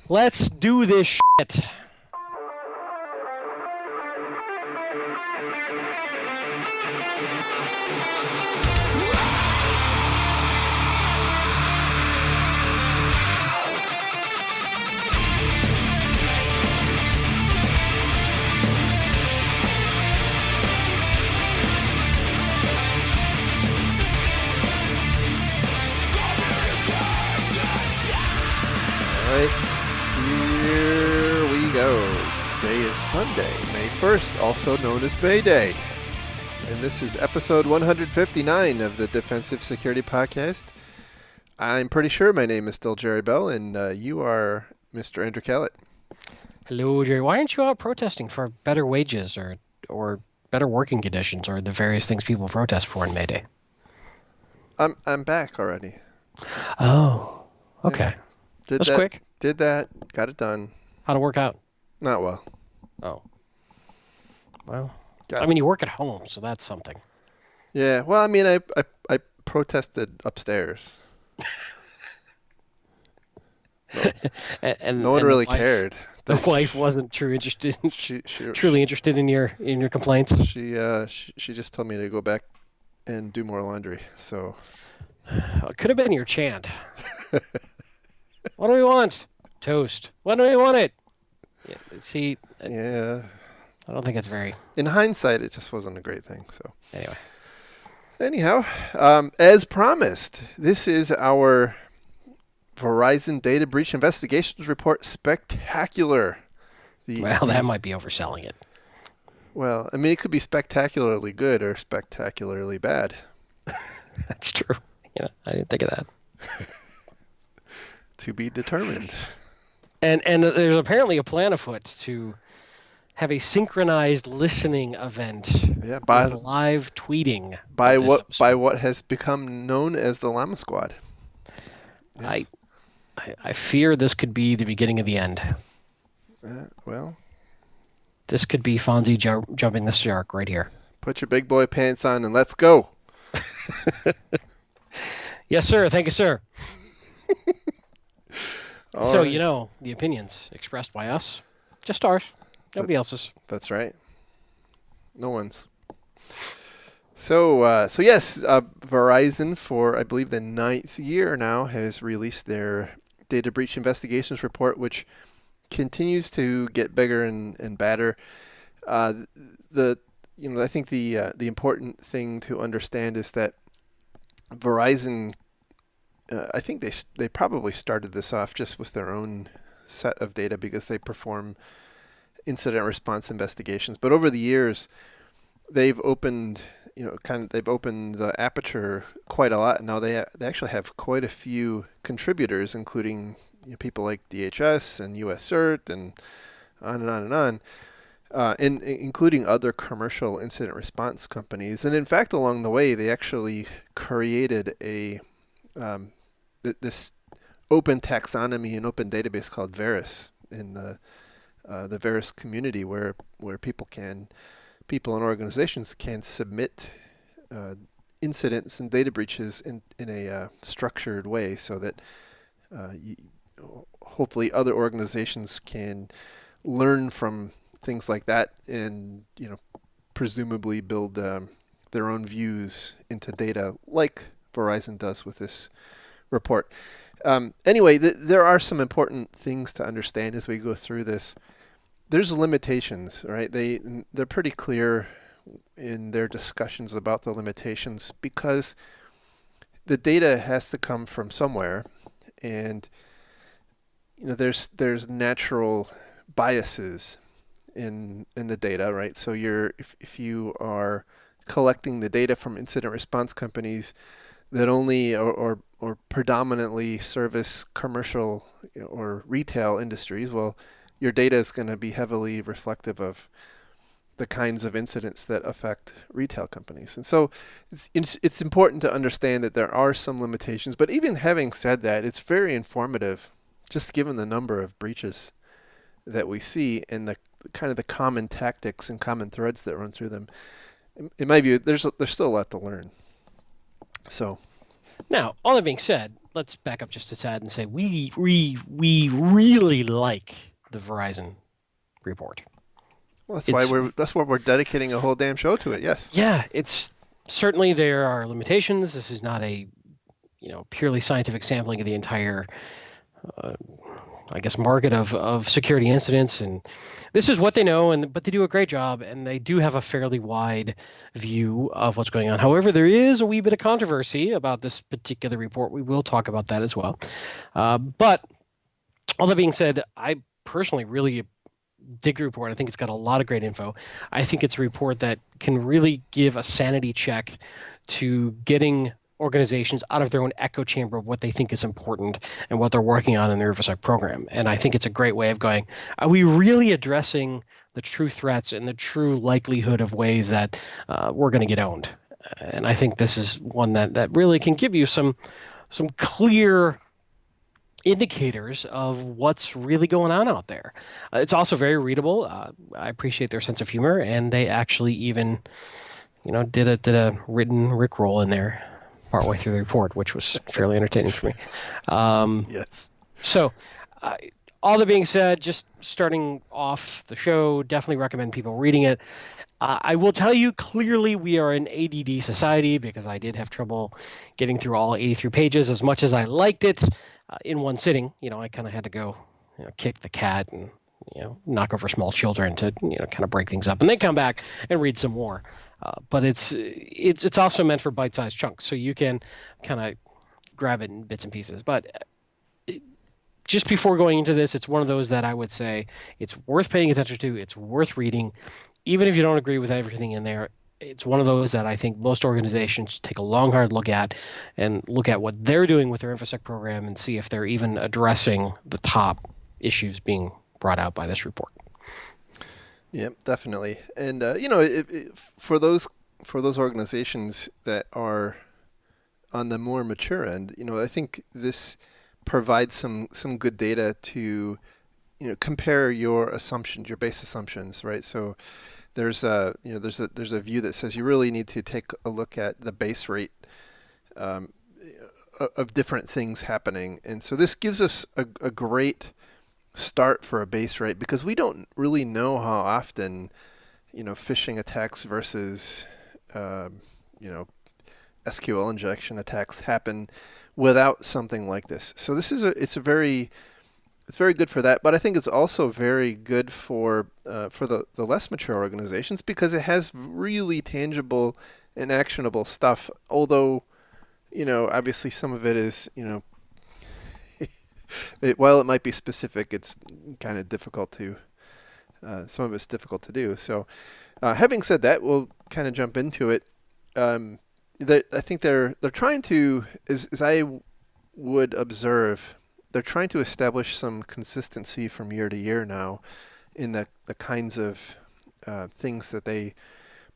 Let's do this shit. Alright, here we go. Today is Sunday, May 1st, also known as May Day. And this is episode 159 of the Defensive Security Podcast. I'm pretty sure my name is still Jerry Bell, and you are Mr. Andrew Callett. Hello, Jerry. Why aren't you out protesting for better wages or better working conditions or the various things people protest for in May Day? I'm back already. Oh, okay. That's quick. Did that, got it done. How'd it work out? Not well. Oh. Well, Got I mean, you work at home, so that's something. Yeah, well, I mean, I protested upstairs. And No one the really wife- cared. The wife wasn't truly interested in your complaints. She just told me to go back and do more laundry. So It could have been your chant. What do we want? Toast. When do we want it? Yeah, see, yeah, I don't think it's very. in hindsight, it just wasn't a great thing. So Anyway. anyhow, as promised, this is our Verizon Data Breach Investigations Report Spectacular. Well, that might be overselling it. Well, I mean, it could be spectacularly good or spectacularly bad. That's true. Yeah, I didn't think of that. To be determined. And there's apparently a plan afoot to have a synchronized listening event Yeah, with live tweeting. by of this what episode. by what has become known as the Llama Squad. Yes. I fear this could be the beginning of the end. Well, This could be Fonzie jumping the shark right here. put your big boy pants on and let's go. Yes, sir. Thank you, sir. All So, right. the opinions expressed by us, just ours, nobody else's. That's right. No one's. So yes, Verizon, for I believe the 9th year now, has released their data breach investigations report, which continues to get bigger and badder. I think the important thing to understand is that Verizon, I think they probably started this off just with their own set of data because they perform incident response investigations. But over the years, they've opened the aperture quite a lot. Now they actually have quite a few contributors, including people like DHS and US CERT and on and on and on. And including other commercial incident response companies. And in fact, along the way, they actually created this open taxonomy and open database called Verus in the Verus community, where people and organizations can submit incidents and data breaches in a structured way, so that hopefully other organizations can learn from things like that, and presumably build their own views into data, like Verizon does with this report. Anyway, there are some important things to understand as we go through this. There's limitations, right? They're pretty clear in their discussions about the limitations, because the data has to come from somewhere, and there's natural biases in the data, right? So if you are collecting the data from incident response companies that only or predominantly service commercial or retail industries, well, your data is going to be heavily reflective of the kinds of incidents that affect retail companies. And so it's important to understand that there are some limitations, but even having said that, it's very informative, just given the number of breaches that we see and the kind of the common tactics and common threads that run through them. In my view, there's still a lot to learn. So Now, all that being said, let's back up just a tad and say we really like the Verizon report. Well, that's why we're dedicating a whole damn show to it. Yes. Yeah, it's certainly there are limitations. This is not a purely scientific sampling of the entire I guess market of security incidents, and this is what they know, but they do a great job, and they do have a fairly wide view of what's going on. However, there is a wee bit of controversy about this particular report. We will talk about that as well. But all that being said, I personally really dig the report. I think it's got a lot of great info. I think it's a report that can really give a sanity check to getting organizations out of their own echo chamber of what they think is important and what they're working on in their InfoSec program. And I think it's a great way of going, are we really addressing the true threats and the true likelihood of ways that we're going to get owned? And I think this is one that really can give you some clear indicators of what's really going on out there. It's also very readable. I appreciate their sense of humor, and they actually even, did a written rickroll in there partway through the report, which was fairly entertaining for me. Yes. So, all that being said, just starting off the show, definitely recommend people reading it. I will tell you clearly we are an ADD society because I did have trouble getting through all 83 pages as much as I liked it in one sitting. I kind of had to go kick the cat and knock over small children to kind of break things up and then come back and read some more. But it's also meant for bite-sized chunks, so you can kind of grab it in bits and pieces. But just before going into this, it's one of those that I would say it's worth paying attention to. It's worth reading. Even if you don't agree with everything in there, it's one of those that I think most organizations take a long, hard look at and look at what they're doing with their InfoSec program and see if they're even addressing the top issues being brought out by this report. Yeah, definitely. And for those organizations that are on the more mature end, I think this provides some good data to compare your assumptions, your base assumptions, right? So there's a view that says you really need to take a look at the base rate of different things happening, and so this gives us a great start for a base rate because we don't really know how often phishing attacks versus SQL injection attacks happen without something like this. So this is it's very good for that, but I think it's also very good for the less mature organizations because it has really tangible and actionable stuff. Although, obviously some of it is, while it might be specific, it's kind of difficult to. Some of it's difficult to do. So, having said that, we'll kind of jump into it. I think they're trying to, as I would observe, they're trying to establish some consistency from year to year now in the kinds of things that they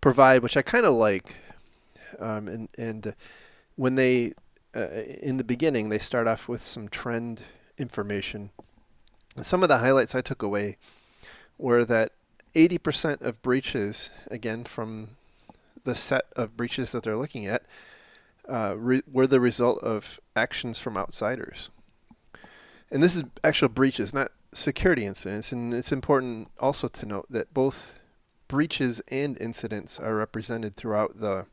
provide, which I kind of like. And when they, in the beginning, they start off with some trend information. Some of the highlights I took away were that 80% of breaches, again, from the set of breaches that they're looking at, were the result of actions from outsiders. And this is actual breaches, not security incidents. And it's important also to note that both breaches and incidents are represented throughout the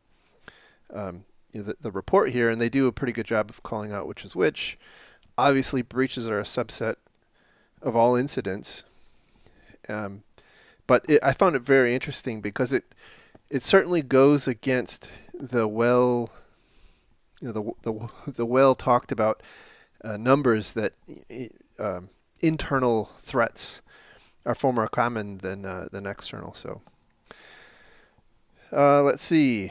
report here, and they do a pretty good job of calling out which is which. Obviously, breaches are a subset of all incidents, but I found it very interesting because it certainly goes against the well talked about numbers that internal threats are far more common than external. So let's see.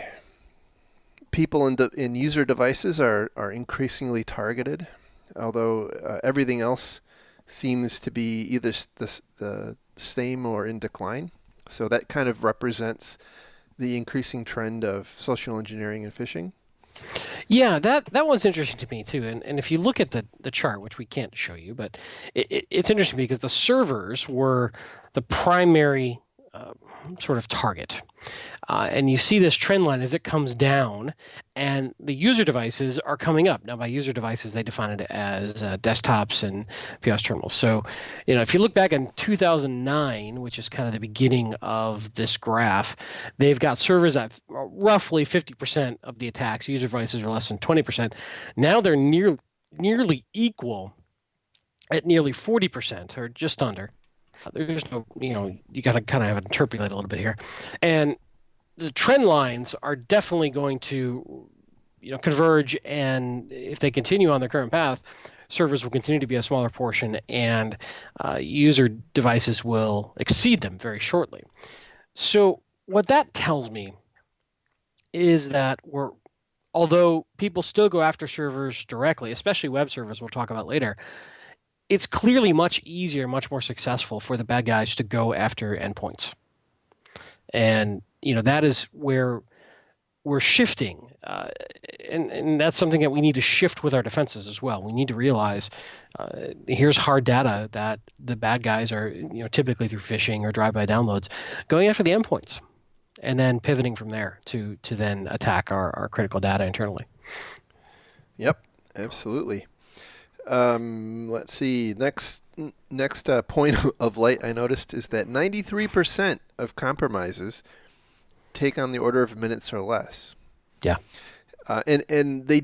People in user devices are increasingly targeted, although everything else seems to be either the same or in decline. So that kind of represents the increasing trend of social engineering and phishing. Yeah, that one's interesting to me too. And if you look at the chart, which we can't show you, but it's interesting because the servers were the primary sort of target. And you see this trend line as it comes down, and the user devices are coming up. Now, by user devices, they define it as desktops and POS terminals. So, if you look back in 2009, which is kind of the beginning of this graph, they've got servers at roughly 50% of the attacks. User devices are less than 20%. Now they're nearly equal at nearly 40%, or just under. There's no, you got to kind of have it interpolate a little bit here. And the trend lines are definitely going to, converge. And if they continue on their current path, servers will continue to be a smaller portion, and user devices will exceed them very shortly. So what that tells me is that although people still go after servers directly, especially web servers, we'll talk about later, it's clearly much easier, much more successful for the bad guys to go after endpoints. And, that is where we're shifting. And that's something that we need to shift with our defenses as well. We need to realize here's hard data that the bad guys are, typically through phishing or drive-by downloads, going after the endpoints and then pivoting from there to then attack our critical data internally. Yep, absolutely. Let's see. Next point of light I noticed is that 93% of compromises take on the order of minutes or less. Yeah. And they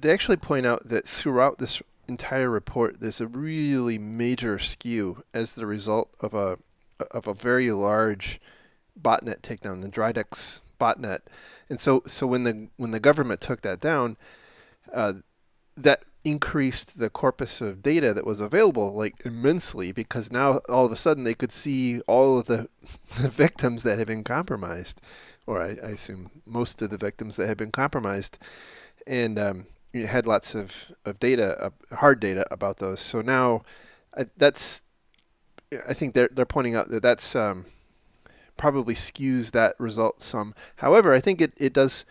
actually point out that throughout this entire report, there's a really major skew as the result of a very large botnet takedown, the Dridex botnet. And so when the government took that down, that increased the corpus of data that was available immensely, because now all of a sudden they could see all of the victims that had been compromised, or I assume most of the victims that had been compromised, and you had lots of data, hard data about those. So now I think they're pointing out that that's probably skews that result some. However, I think it does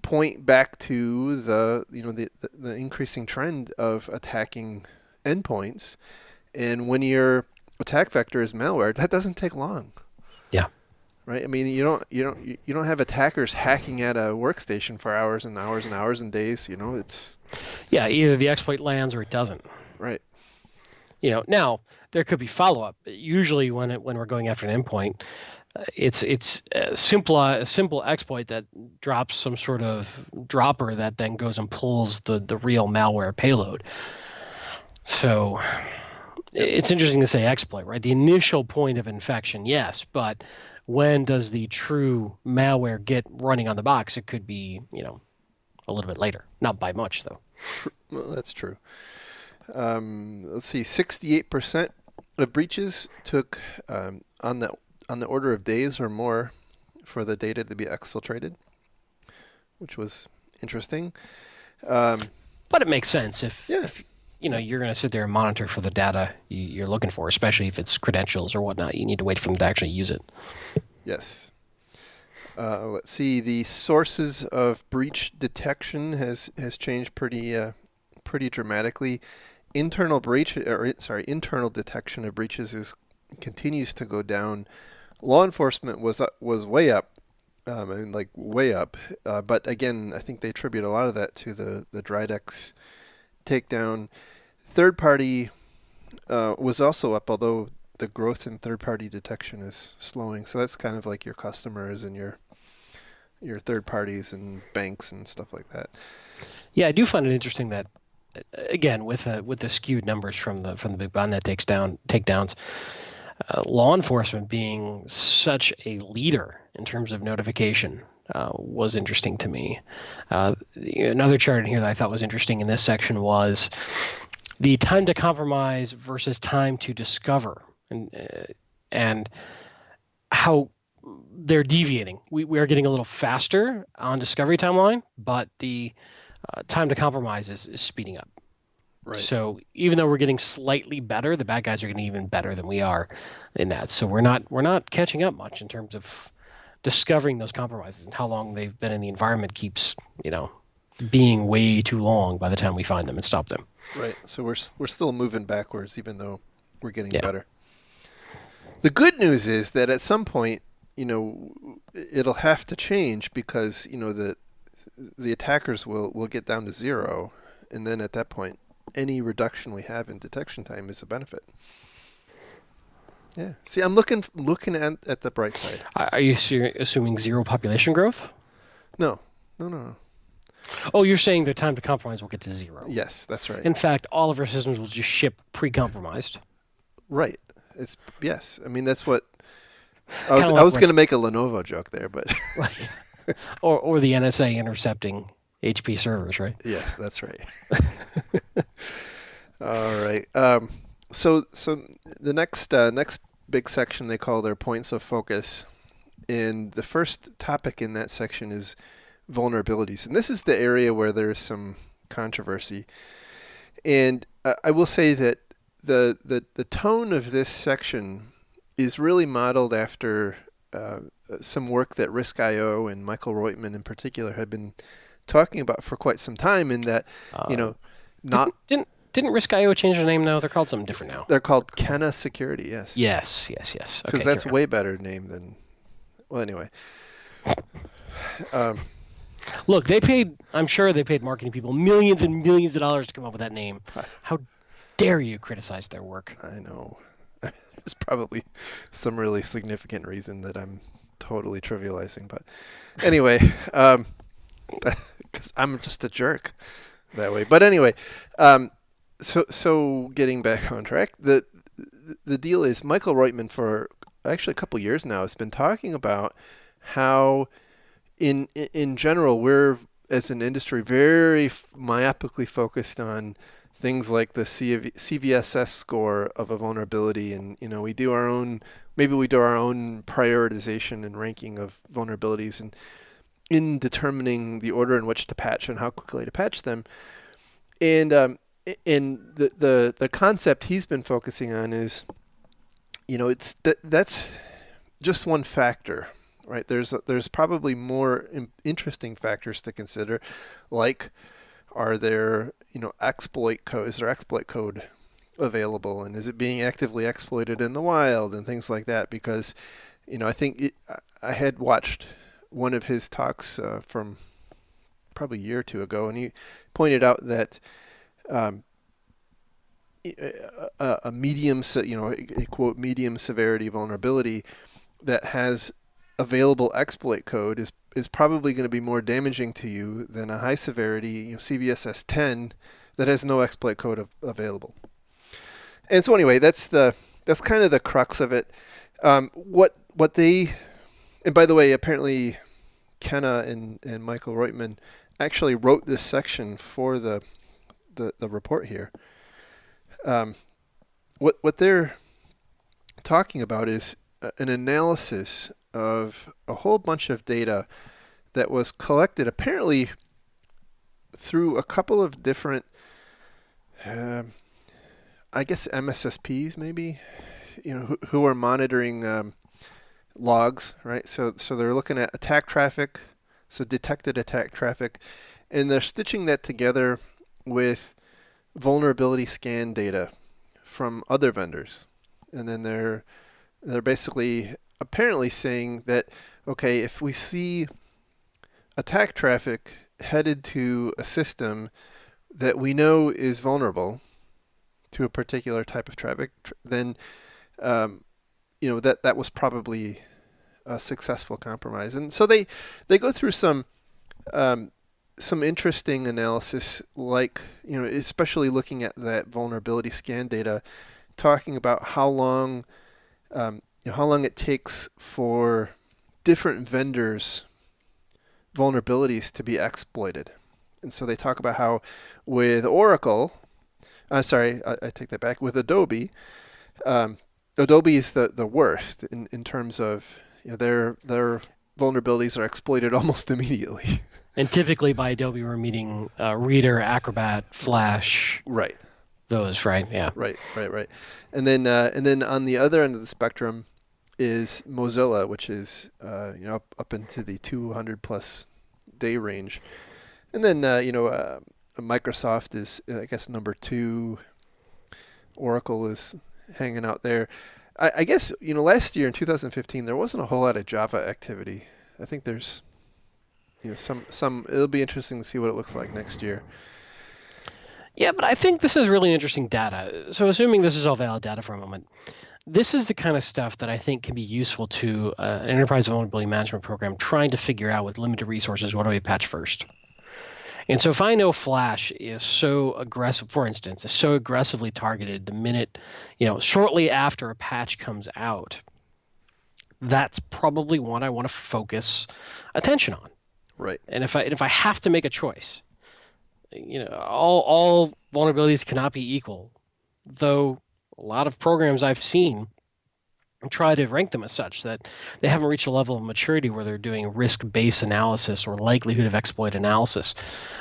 point back to the increasing trend of attacking endpoints, and when your attack vector is malware, that doesn't take long. Yeah. Right. I mean, you don't have attackers hacking at a workstation for hours and hours and hours and days. It's either the exploit lands or it doesn't. Right. Now there could be follow-up. Usually when we're going after an endpoint, it's a simple exploit that drops some sort of dropper that then goes and pulls the real malware payload. So it's interesting to say exploit, right? The initial point of infection, yes, but when does the true malware get running on the box? It could be, a little bit later. Not by much, though. Well, that's true. Let's see, 68% of breaches took on the order of days or more for the data to be exfiltrated, which was interesting. But it makes sense if you're going to sit there and monitor for the data you're looking for, especially if it's credentials or whatnot. You need to wait for them to actually use it. Yes. Let's see. The sources of breach detection has changed pretty dramatically. Internal detection of breaches continues to go down. Law enforcement was way up, way up. But again, I think they attribute a lot of that to the Dridex takedown. Third party was also up, although the growth in third party detection is slowing. So that's kind of like your customers and your third parties and banks and stuff like that. Yeah, I do find it interesting that, again, with the skewed numbers from the big botnet takedowns, law enforcement being such a leader in terms of notification was interesting to me. Another chart in here that I thought was interesting in this section was the time to compromise versus time to discover, and how they're deviating. We are getting a little faster on discovery timeline, but the time to compromise is speeding up. Right. So even though we're getting slightly better, the bad guys are getting even better than we are in that. So we're not catching up much in terms of discovering those compromises, and how long they've been in the environment keeps, being way too long by the time we find them and stop them. Right. So we're still moving backwards, even though we're getting better. The good news is that at some point, it'll have to change because the attackers will get down to zero, and then at that point, any reduction we have in detection time is a benefit. Yeah. See, I'm looking at the bright side. Are you assuming zero population growth? No, no, no, no. Oh, you're saying the time to compromise will get to zero. Yes, that's right. In fact, all of our systems will just ship pre-compromised. Right. It's yes. I mean, that's what Kinda I was like going to make a Lenovo joke there, but or the NSA intercepting HP servers, right? yes, that's right. All right. So the next big section they call their points of focus, and the first topic in that section is vulnerabilities, and this is the area where there's some controversy. And I will say that the tone of this section is really modeled after some work that Risk.io and Michael Reutman in particular had been talking about for quite some time. In that, not didn't Risk.io change their name now? They're called something different now. they're called Kenna Security. Yes. Yes. Because Okay, that's way better name than. Well, anyway. Look, I'm sure they paid marketing people millions and millions of dollars to come up with that name. How dare you criticize their work? I know. There's probably some really significant reason that I'm totally trivializing, but anyway, because I'm just a jerk that way. But anyway, so getting back on track, the deal is Michael Reutman for actually a couple years now has been talking about how in general we're as an industry very myopically focused on things like the CVSS score of a vulnerability, and we do our own prioritization and ranking of vulnerabilities, and in determining the order in which to patch and how quickly to patch them. And the concept he's been focusing on is, that's just one factor, right? There's probably more interesting factors to consider, like are there exploit code? Is there exploit code available, and is it being actively exploited in the wild and things like that? Because I think I had watched one of his talks from probably a year or two ago, and he pointed out that a medium, a quote medium severity vulnerability that has available exploit code is probably going to be more damaging to you than a high severity CVSS 10 that has no exploit code available. And so anyway, that's kind of the crux of it. What they, and by the way, apparently Kenna and Michael Reutman actually wrote this section for the report here. What they're talking about is an analysis of a whole bunch of data that was collected apparently through a couple of different, I guess MSSPs maybe, who are monitoring logs, right? So they're looking at attack traffic, so detected attack traffic, and they're stitching that together with vulnerability scan data from other vendors, and then they're basically apparently saying that, okay, if we see attack traffic headed to a system that we know is vulnerable to a particular type of traffic, then that was probably a successful compromise. And so they go through some interesting analysis, like especially looking at that vulnerability scan data, talking about how long it takes for different vendors' vulnerabilities to be exploited. And so they talk about how with Oracle, I take that back, with Adobe, Adobe is the worst in terms of their vulnerabilities are exploited almost immediately. And typically by Adobe, we're meaning Reader, Acrobat, Flash. Right. Those, right? Yeah. Right. And then on the other end of the spectrum is Mozilla, which is up into the 200 plus day range, and then Microsoft is I guess number 2. Oracle is hanging out there, I guess, last year in 2015, there wasn't a whole lot of Java activity. I think there's, some, it'll be interesting to see what it looks like next year. Yeah, but I think this is really interesting data. So, assuming this is all valid data for a moment, this is the kind of stuff that I think can be useful to an enterprise vulnerability management program trying to figure out with limited resources what do we patch first. And so if I know Flash is so aggressive, for instance, is so aggressively targeted the minute, shortly after a patch comes out, that's probably one I want to focus attention on. Right. And if I have to make a choice, all vulnerabilities cannot be equal, though a lot of programs I've seen try to rank them as such that they haven't reached a level of maturity where they're doing risk-based analysis or likelihood of exploit analysis.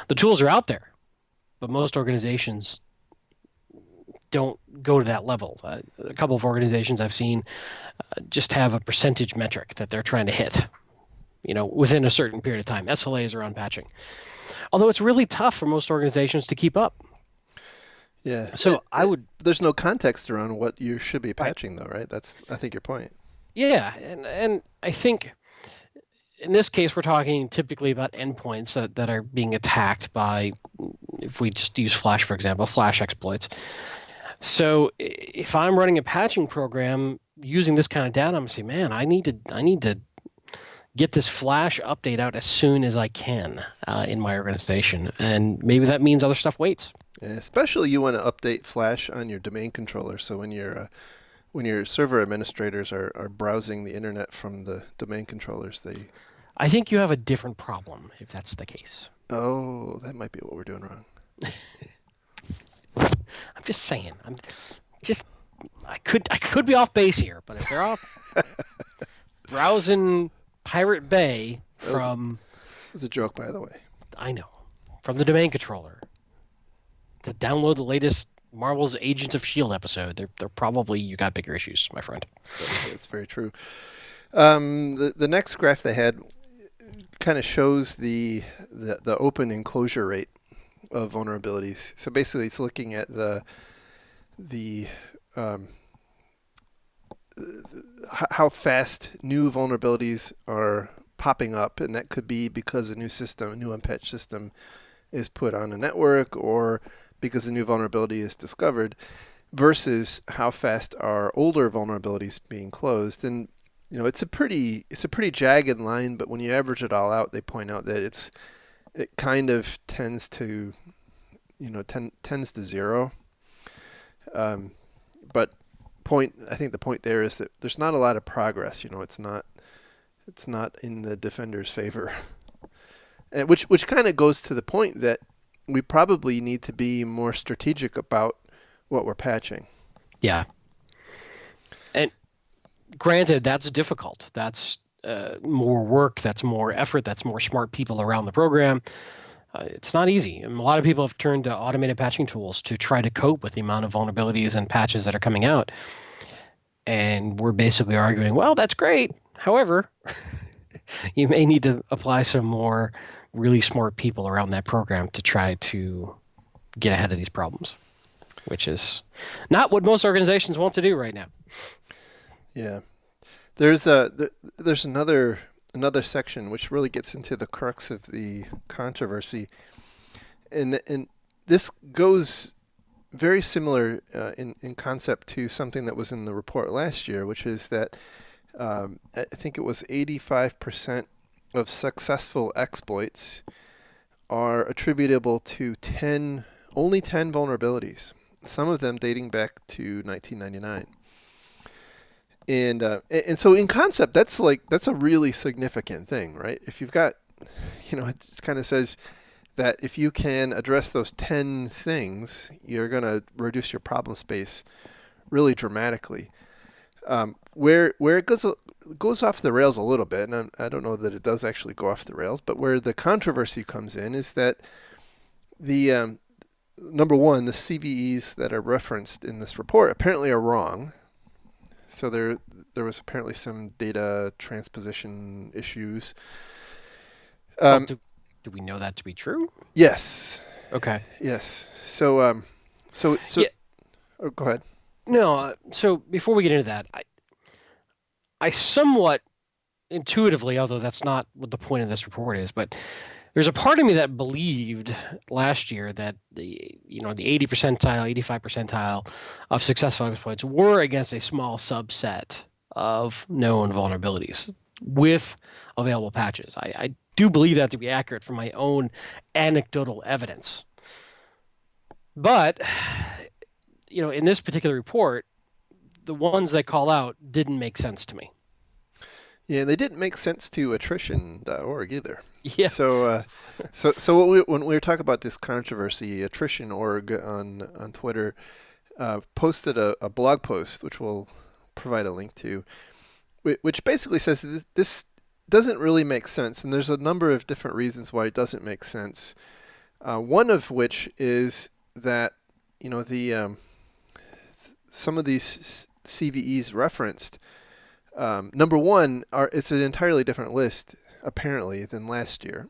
The tools are out there, but most organizations don't go to that level. A couple of organizations I've seen just have a percentage metric that they're trying to hit, within a certain period of time. SLAs around patching. Although it's really tough for most organizations to keep up. Yeah. So I would. There's no context around what you should be patching, though, right? That's, I think, your point. Yeah, and I think in this case we're talking typically about endpoints that are being attacked by, if we just use Flash for example, Flash exploits. So if I'm running a patching program using this kind of data, I'm gonna say, man, I need to get this Flash update out as soon as I can in my organization, and maybe that means other stuff waits. Yeah, especially you want to update Flash on your domain controller. So when your server administrators are browsing the internet from the domain controllers, I think you have a different problem if that's the case. Oh, that might be what we're doing wrong. I'm just saying. I could be off base here, but if they're off browsing Pirate Bay from... It was a joke, by the way. I know. From the domain controller to download the latest Marvel's Agents of S.H.I.E.L.D. episode, they're probably, you got bigger issues, my friend. That's very true. The next graph they had kind of shows the open and closure rate of vulnerabilities. So basically, it's looking at the how fast new vulnerabilities are popping up, and that could be because a new unpatched system is put on a network, or because a new vulnerability is discovered, versus how fast are older vulnerabilities being closed. And it's a pretty jagged line, but when you average it all out, they point out that it kind of tends to zero. But I think the point there is that there's not a lot of progress. It's not in the defender's favor, and which kind of goes to the point that we probably need to be more strategic about what we're patching. Yeah. And granted, that's difficult. That's more work. That's more effort. That's more smart people around the program. It's not easy. And a lot of people have turned to automated patching tools to try to cope with the amount of vulnerabilities and patches that are coming out. And we're basically arguing, well, that's great. However, you may need to apply some more really smart people around that program to try to get ahead of these problems, which is not what most organizations want to do right now. Yeah. There's another section which really gets into the crux of the controversy, and this goes very similar in concept to something that was in the report last year, which is that I think it was 85% of successful exploits are attributable to only 10 vulnerabilities, some of them dating back to 1999. And so in concept, that's a really significant thing, right? If you've got, it kind of says that if you can address those 10 things, you're going to reduce your problem space really dramatically. Where it goes off the rails a little bit, and I don't know that it does actually go off the rails, but where the controversy comes in is that the number one, the CVEs that are referenced in this report apparently are wrong. So there was apparently some data transposition issues. Do we know that to be true? Yes. Okay. Yes. So Yeah. Oh, go ahead. No, so before we get into that, I somewhat intuitively, although that's not what the point of this report is, but there's a part of me that believed last year that the 80 percentile, 85 percentile of successful exploits were against a small subset of known vulnerabilities with available patches. I do believe that to be accurate from my own anecdotal evidence. But, in this particular report, the ones they call out didn't make sense to me. Yeah, they didn't make sense to attrition.org either. Yeah. So when we were talking about this controversy, attrition.org on Twitter posted a blog post, which we'll provide a link to, which basically says this doesn't really make sense, and there's a number of different reasons why it doesn't make sense. One of which is that the some of these CVEs referenced. Number one, it's an entirely different list apparently than last year,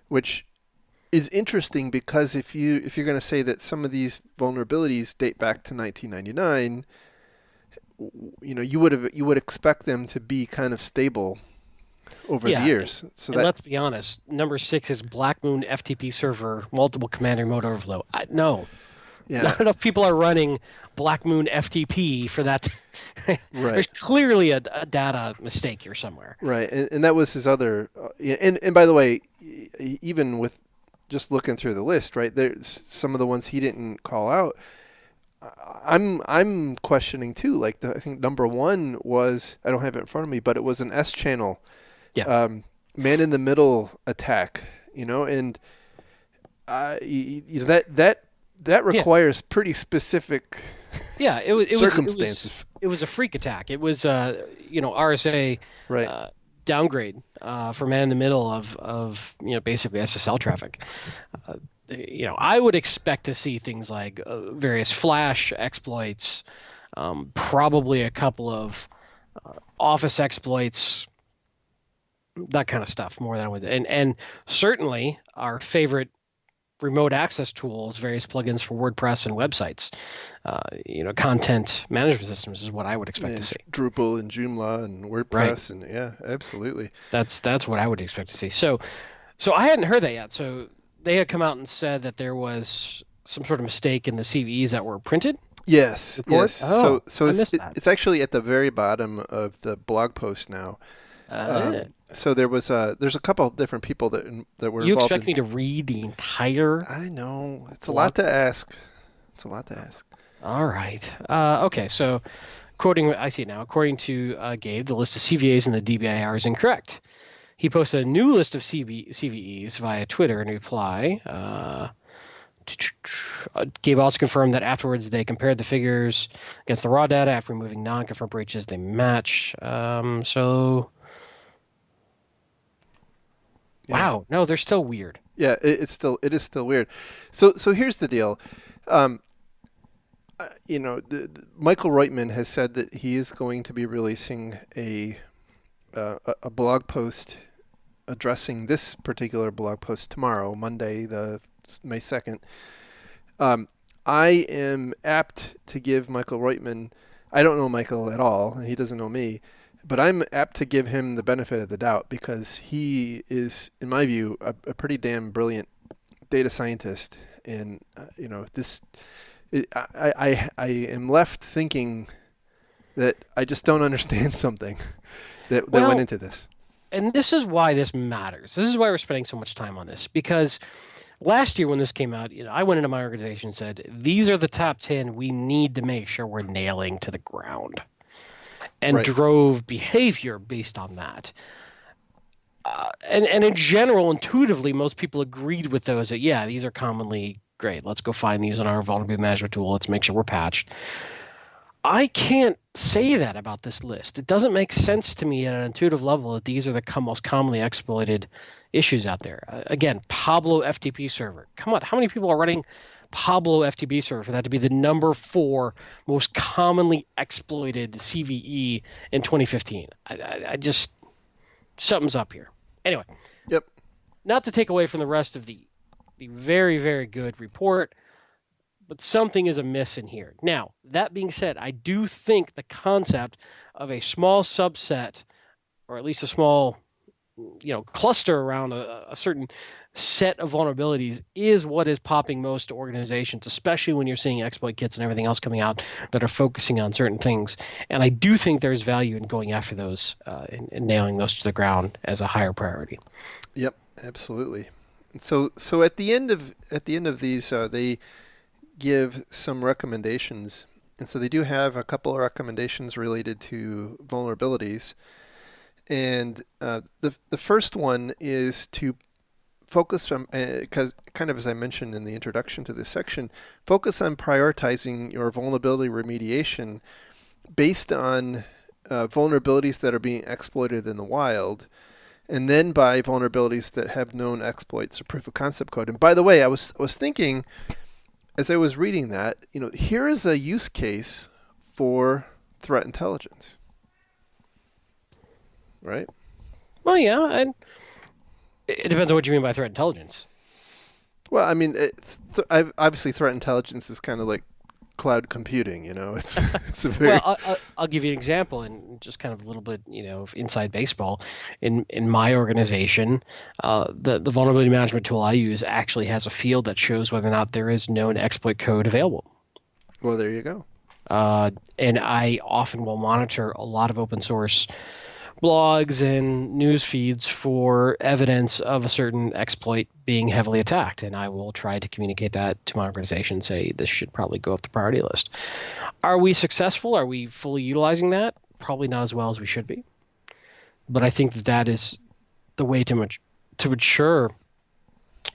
which is interesting because if you're going to say that some of these vulnerabilities date back to 1999, you would expect them to be kind of stable over the Yeah, years. So and that let's be honest, number 6 is Black Moon FTP server, multiple command remote overflow. No, yeah, not enough people are running Black Moon FTP for that. right. There's clearly a data mistake here somewhere. Right, and that was his other. And by the way, even with just looking through the list, right, there's some of the ones he didn't call out. I'm questioning too. Like I think number one was, I don't have it in front of me, but it was an S channel, Yeah, man in the middle attack. And that yeah, requires pretty specific yeah. circumstances. It was a freak attack. It was RSA Right. downgrade for man in the middle of basically SSL traffic. I would expect to see things like various flash exploits, probably a couple of Office exploits, that kind of stuff more than I would, and certainly our favorite remote access tools, various plugins for WordPress and websites, content management systems is what I would expect to And see. Drupal and Joomla and Right. WordPress and yeah, absolutely. That's what I would expect to see. So I hadn't heard that yet. So they had come out and said that there was some sort of mistake in the CVEs that were printed Yes, report. yes. So Oh, so I it's missed that. it's actually at the very bottom of the blog post now. Uh, So there's a couple of different people that were you involved expect in. me to read the entire I know it's a lot blog? to ask. It's a lot to ask. All right. Okay. So, I see it now. According to Gabe, the list of CVAs in the DBIR is incorrect. He posted a new list of CVEs via Twitter in reply. Gabe also confirmed that afterwards they compared the figures against the raw data. After removing non-confirmed breaches, they match. Yeah, Wow, no, they're still weird. yeah. It is still weird. So here's the deal. Um, Michael Reitman has said that he is going to be releasing a blog post addressing this particular blog post tomorrow, Monday, the May 2nd. I am apt to give Michael Reitman, I don't know Michael at all, he doesn't know me, but I'm apt to give him the benefit of the doubt because he is, in my view, a pretty damn brilliant data scientist. And, I am left thinking that I just don't understand something that went Well, into this. and this is why this matters. This is why we're spending so much time on this because last year when this came out, I went into my organization and said, "These are the top 10 we need to make sure we're nailing to the ground." And Right. drove behavior based on that. And in general, intuitively, most people agreed with those that, yeah, these are commonly great. Let's go find these in our vulnerability management tool. Let's make sure we're patched. I can't say that about this list. It doesn't make sense to me at an intuitive level that these are the most commonly exploited issues out there. Again, Pablo FTP server. Come on, how many people are running Pablo FTP server for that to be the number 4 most commonly exploited CVE in 2015? I just, something's up here. Anyway, Yep. not to take away from the rest of the very, very good report, but something is amiss in here. Now, that being said, I do think the concept of a small subset, or at least a small, cluster around a certain set of vulnerabilities is what is popping most to organizations, especially when you're seeing exploit kits and everything else coming out that are focusing on certain things. And I do think there's value in going after those and nailing those to the ground as a higher priority. Yep, absolutely. So at the end of these, they give some recommendations, and so they do have a couple of recommendations related to vulnerabilities. And the first one is to focus on, because kind of as I mentioned in the introduction to this section, focus on prioritizing your vulnerability remediation based on vulnerabilities that are being exploited in the wild, and then by vulnerabilities that have known exploits or proof of concept code. And by the way, I was thinking as I was reading that, here is a use case for threat intelligence. Right? Well, yeah, and it depends on what you mean by threat intelligence. Well, I mean, obviously, threat intelligence is kind of like cloud computing. It's a very Well, I'll give you an example, and just kind of a little bit, of inside baseball. In my organization, the vulnerability management tool I use actually has a field that shows whether or not there is known exploit code available. Well, there you go. And I often will monitor a lot of open source blogs and news feeds for evidence of a certain exploit being heavily attacked. And I will try to communicate that to my organization, say this should probably go up the priority list. Are we successful? Are we fully utilizing that? Probably not as well as we should be. But I think that is the way to mature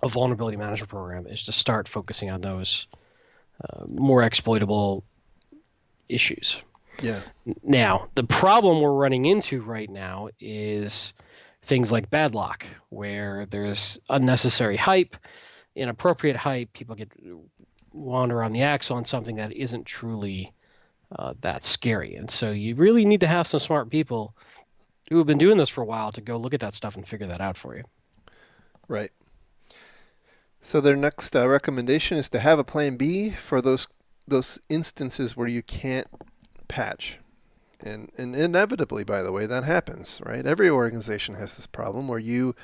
a vulnerability management program, is to start focusing on those more exploitable issues. Yeah. Now, the problem we're running into right now is things like bad luck, where there's unnecessary hype, inappropriate hype. People wander on the axle on something that isn't truly that scary. And so you really need to have some smart people who have been doing this for a while to go look at that stuff and figure that out for you. Right. So their next recommendation is to have a plan B for those instances where you can't patch. And inevitably, by the way, that happens, right? Every organization has this problem where you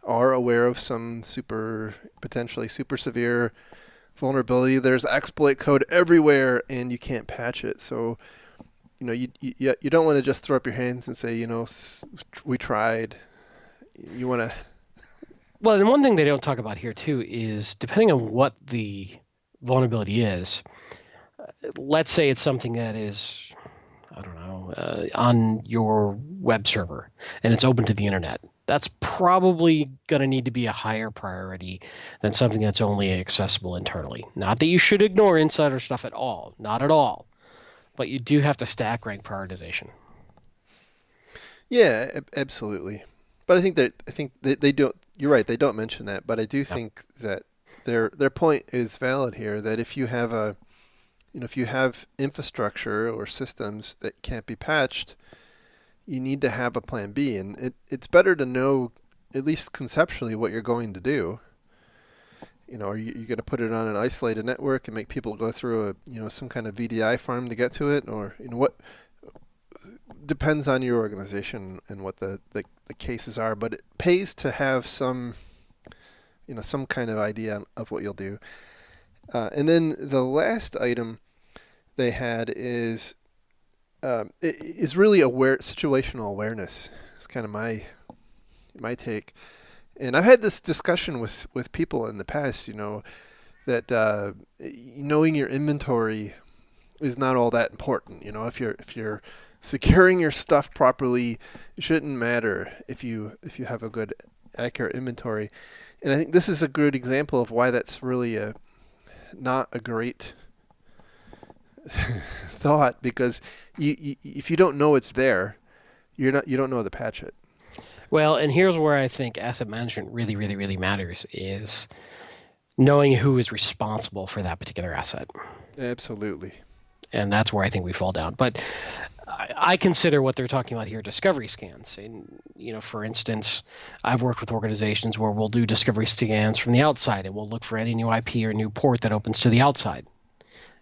are aware of some potentially super severe vulnerability. There's exploit code everywhere and you can't patch it. So, you don't want to just throw up your hands and say, we tried. You want to... Well, and one thing they don't talk about here, too, is depending on what the vulnerability is, let's say it's something that is, I don't know, on your web server and it's open to the internet. That's probably going to need to be a higher priority than something that's only accessible internally. Not that you should ignore insider stuff at all. Not at all. But you do have to stack rank prioritization. Yeah, absolutely. But I think they don't. You're right. They don't mention that. But I do think that their point is valid here. That if you have if you have infrastructure or systems that can't be patched, you need to have a plan B. And it's better to know, at least conceptually, what you're going to do. Are you going to put it on an isolated network and make people go through some kind of VDI farm to get to it, or what? Depends on your organization and what the cases are, but it pays to have some kind of idea of what you'll do. And then the last item they had is really situational awareness. It's kind of my take. And I've had this discussion with people in the past, that knowing your inventory is not all that important. If you're securing your stuff properly, it shouldn't matter if you have a good, accurate inventory. And I think this is a good example of why that's really not a great thought, because if you don't know it's there, you don't know how to patch it. Well, and here's where I think asset management really, really, really matters, is knowing who is responsible for that particular asset. Absolutely. And that's where I think we fall down. But I consider what they're talking about here discovery scans. And, for instance, I've worked with organizations where we'll do discovery scans from the outside, and we'll look for any new IP or new port that opens to the outside.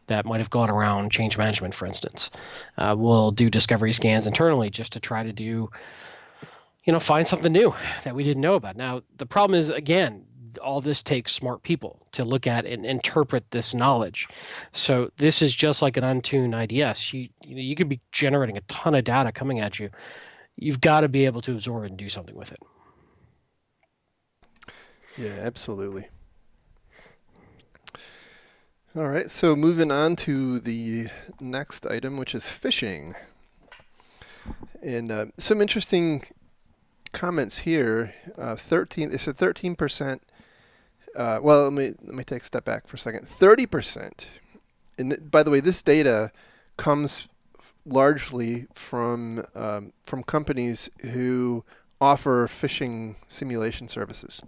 that might have gone around change management, for instance. We'll do discovery scans internally just to try to do, find something new that we didn't know about. Now, the problem is, again, all this takes smart people to look at and interpret this knowledge. So this is just like an untuned IDS. You could be generating a ton of data coming at you. You've got to be able to absorb it and do something with it. Yeah, absolutely. All right, so moving on to the next item, which is phishing. And some interesting comments here. 13. It's a 13%. Well, let me take a step back for a second. 30%. And by the way, this data comes largely from companies who offer phishing simulation services.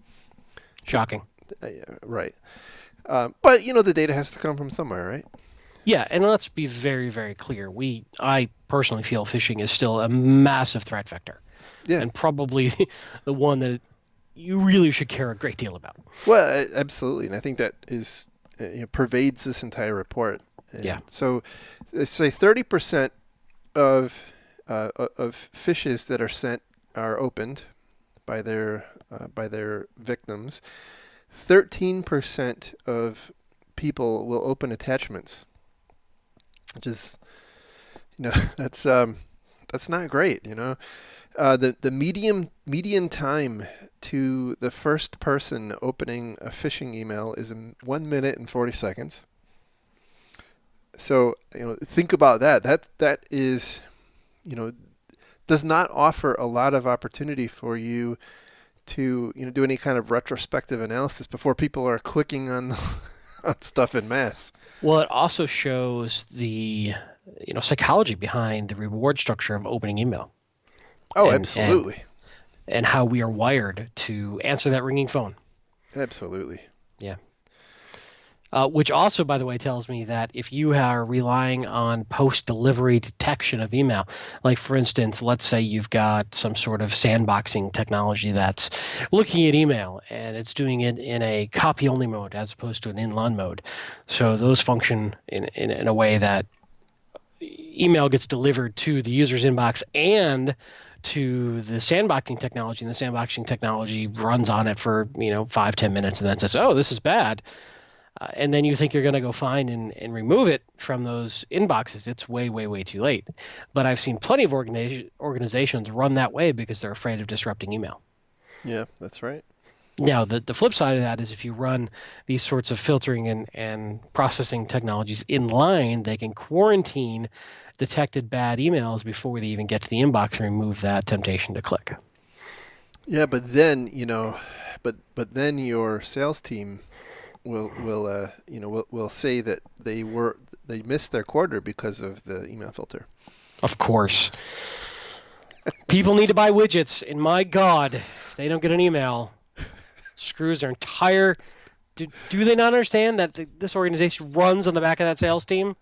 Shocking. Right. But the data has to come from somewhere, right? Yeah, and let's be very, very clear. I personally feel phishing is still a massive threat vector. Yeah. And probably the one that you really should care a great deal about. Well, absolutely, and I think that is pervades this entire report. And yeah. So, let's say 30% of phishes that are sent are opened by their victims. 13% of people will open attachments, which is, that's not great. The median time to the first person opening a phishing email is 1 minute and 40 seconds. So think about that. That is, does not offer a lot of opportunity for you to do any kind of retrospective analysis before people are clicking on on stuff en masse. Well, it also shows the psychology behind the reward structure of opening email. Oh, absolutely. And how we are wired to answer that ringing phone. Absolutely. Yeah. Which also, by the way, tells me that if you are relying on post-delivery detection of email, like for instance, let's say you've got some sort of sandboxing technology that's looking at email and it's doing it in a copy-only mode as opposed to an inline mode. So those function in a way that email gets delivered to the user's inbox and to the sandboxing technology, and the sandboxing technology runs on it for 5-10 minutes and then says, oh, this is bad. And then you think you're going to go find and remove it from those inboxes. It's way, way, way too late. But I've seen plenty of organizations run that way because they're afraid of disrupting email. Yeah, that's right. Now, the flip side of that is if you run these sorts of filtering and processing technologies in line, they can quarantine detected bad emails before they even get to the inbox and remove that temptation to click. Yeah, but then, but then your sales team will say that they missed their quarter because of the email filter. Of course. People need to buy widgets, and my God, if they don't get an email, screws their entire. Do they not understand that this organization runs on the back of that sales team?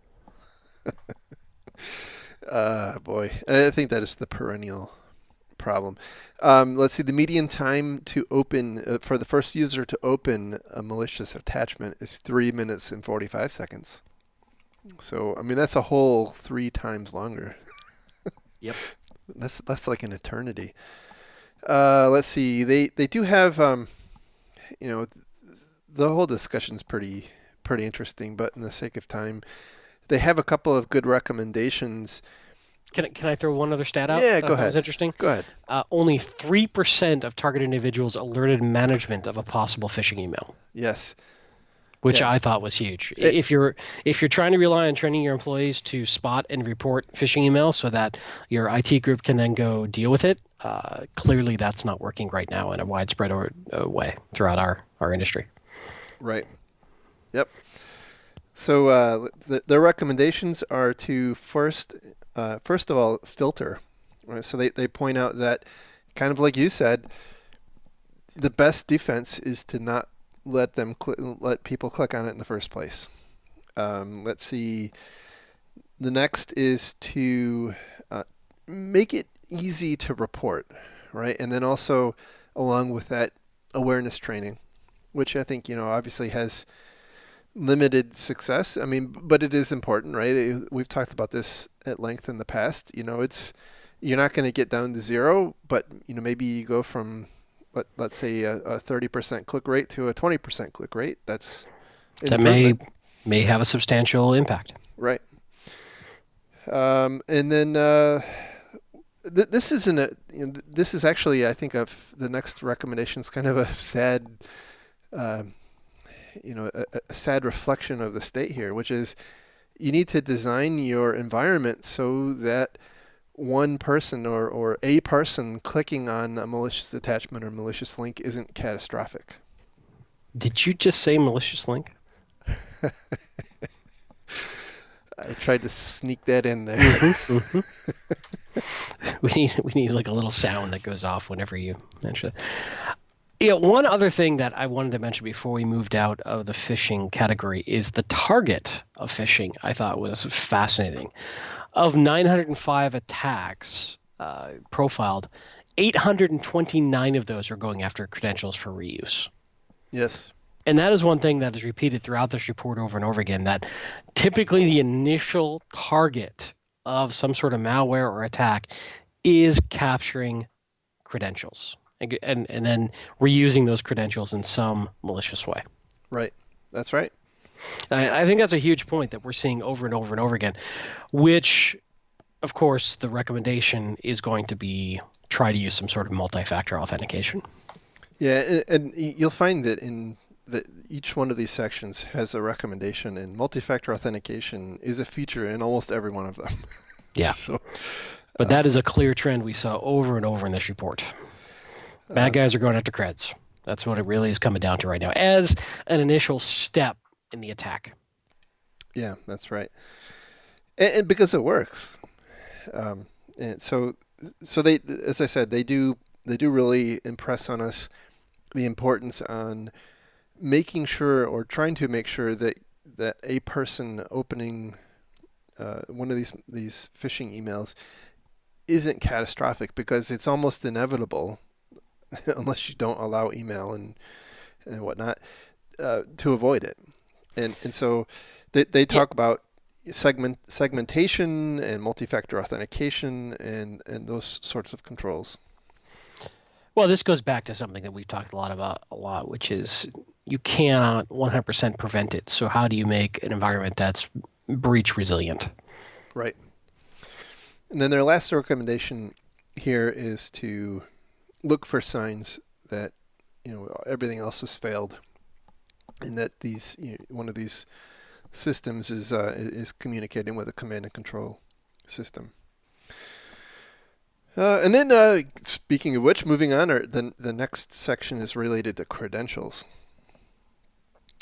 Boy, I think that is the perennial problem. Let's see, the median time to open for the first user to open a malicious attachment is 3 minutes and 45 seconds. So, that's a whole 3 times longer. Yep. That's like an eternity. Let's see, they do have, the whole discussion's pretty interesting, but in the sake of time, they have a couple of good recommendations. Can I throw one other stat out? Yeah, go ahead. That was interesting. Go ahead. Only 3% of targeted individuals alerted management of a possible phishing email. Yes. Which I thought was huge. If you're trying to rely on training your employees to spot and report phishing emails so that your IT group can then go deal with it, clearly that's not working right now in a widespread way throughout our industry. Right. Yep. So their recommendations are to first of all filter. Right? So they point out that, kind of like you said, the best defense is to not let people click on it in the first place. Let's see. The next is to make it easy to report, right? And then also, along with that, awareness training, which I think obviously has limited success. I mean, but it is important, right? We've talked about this at length in the past. It's you're not going to get down to zero, but maybe you go from let's say a 30% click rate to a 20% click rate. That's an That may improvement, have a substantial impact. right? And then this isn't a this is actually, I think, of the next recommendation is kind of a sad uh, a sad reflection of the state here, which is you need to design your environment so that one person or a person clicking on a malicious attachment or malicious link isn't catastrophic. Did you just say malicious link? I tried to sneak that in there. Mm-hmm, mm-hmm. We need like a little sound that goes off whenever you mention it. Yeah, one other thing that I wanted to mention before we moved out of the phishing category is the target of phishing. I thought was fascinating. Of 905 attacks profiled, 829 of those are going after credentials for reuse. Yes. And that is one thing that is repeated throughout this report over and over again, that typically the initial target of some sort of malware or attack is capturing credentials and then reusing those credentials in some malicious way. Right. That's right. I think that's a huge point that we're seeing over and over and over again, which, of course, the recommendation is going to be try to use some sort of multi-factor authentication. Yeah, and you'll find that each one of these sections has a recommendation, and multi-factor authentication is a feature in almost every one of them. Yeah. So, But that is a clear trend we saw over and over in this report. Bad guys are going after creds. That's what it really is coming down to right now as an initial step in the attack. yeah, that's right. And because it works. And so they, as I said, they do really impress on us the importance on making sure or trying to make sure that a person opening one of these phishing emails isn't catastrophic, because it's almost inevitable unless you don't allow email and whatnot to avoid it. And so they talk about segmentation and multi-factor authentication and those sorts of controls. Well, this goes back to something that we've talked about, which is you cannot 100% prevent it. So how do you make an environment that's breach resilient? Right. And then their last recommendation here is to look for signs that everything else has failed, and that one of these systems is communicating with a command and control system. And then, speaking of which, moving on, the next section is related to credentials.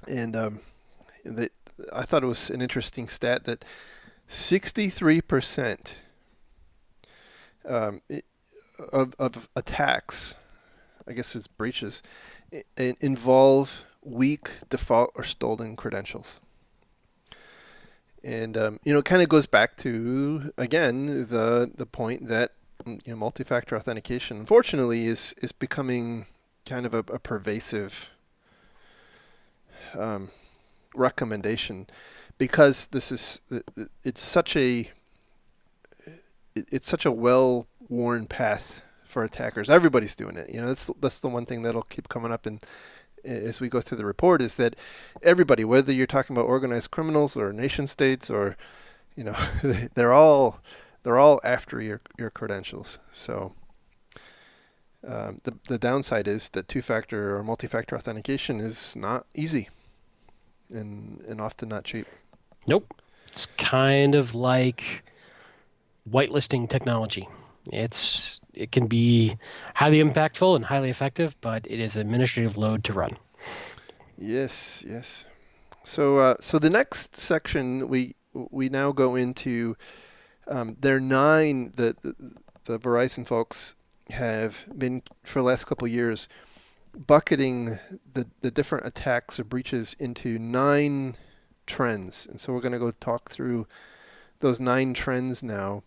And I thought it was an interesting stat that 63% of attacks, I guess it's breaches, involve weak, default, or stolen credentials. And it kind of goes back to, again, the point that multi-factor authentication, unfortunately, is becoming kind of a pervasive recommendation, because it's such a well-worn path for attackers. Everybody's doing it. That's the one thing that'll keep coming up as we go through the report, is that everybody, whether you're talking about organized criminals or nation states or they're all after your credentials. So the downside is that two-factor or multi-factor authentication is not easy and often not cheap. Nope. It's kind of like whitelisting technology. It can be highly impactful and highly effective, but it is an administrative load to run. Yes. So the next section we now go into. There are 9 that the Verizon folks have been, for the last couple of years, bucketing the different attacks or breaches into 9 trends. And so we're going to go talk through those 9 trends now.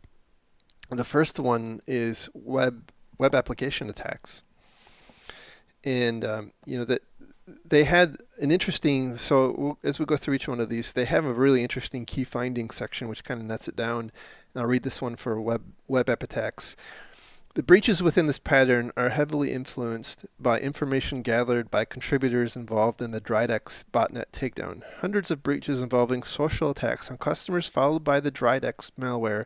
And the first one is web application attacks. And that they had an interesting. So as we go through each one of these, they have a really interesting key findings section, which kind of nets it down. And I'll read this one for web app attacks. The breaches within this pattern are heavily influenced by information gathered by contributors involved in the Dridex botnet takedown. Hundreds of breaches involving social attacks on customers followed by the Dridex malware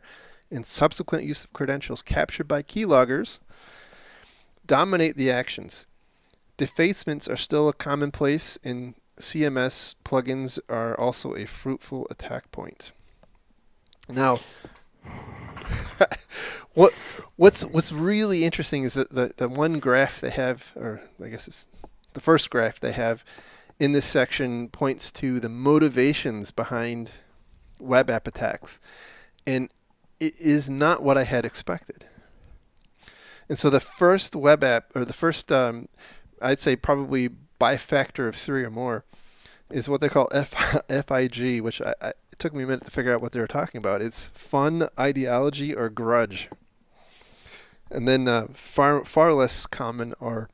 and subsequent use of credentials captured by keyloggers dominate the actions. Defacements are still a commonplace, and CMS plugins are also a fruitful attack point. Now, what's really interesting is that the one graph they have, or I guess it's the first graph they have in this section, points to the motivations behind web app attacks, and it is not what I had expected. And so the first web app, or the first, I'd say probably by a factor of 3 or more, is what they call FIG, which it took me a minute to figure out what they were talking about. It's fun, ideology, or grudge. And then far less common are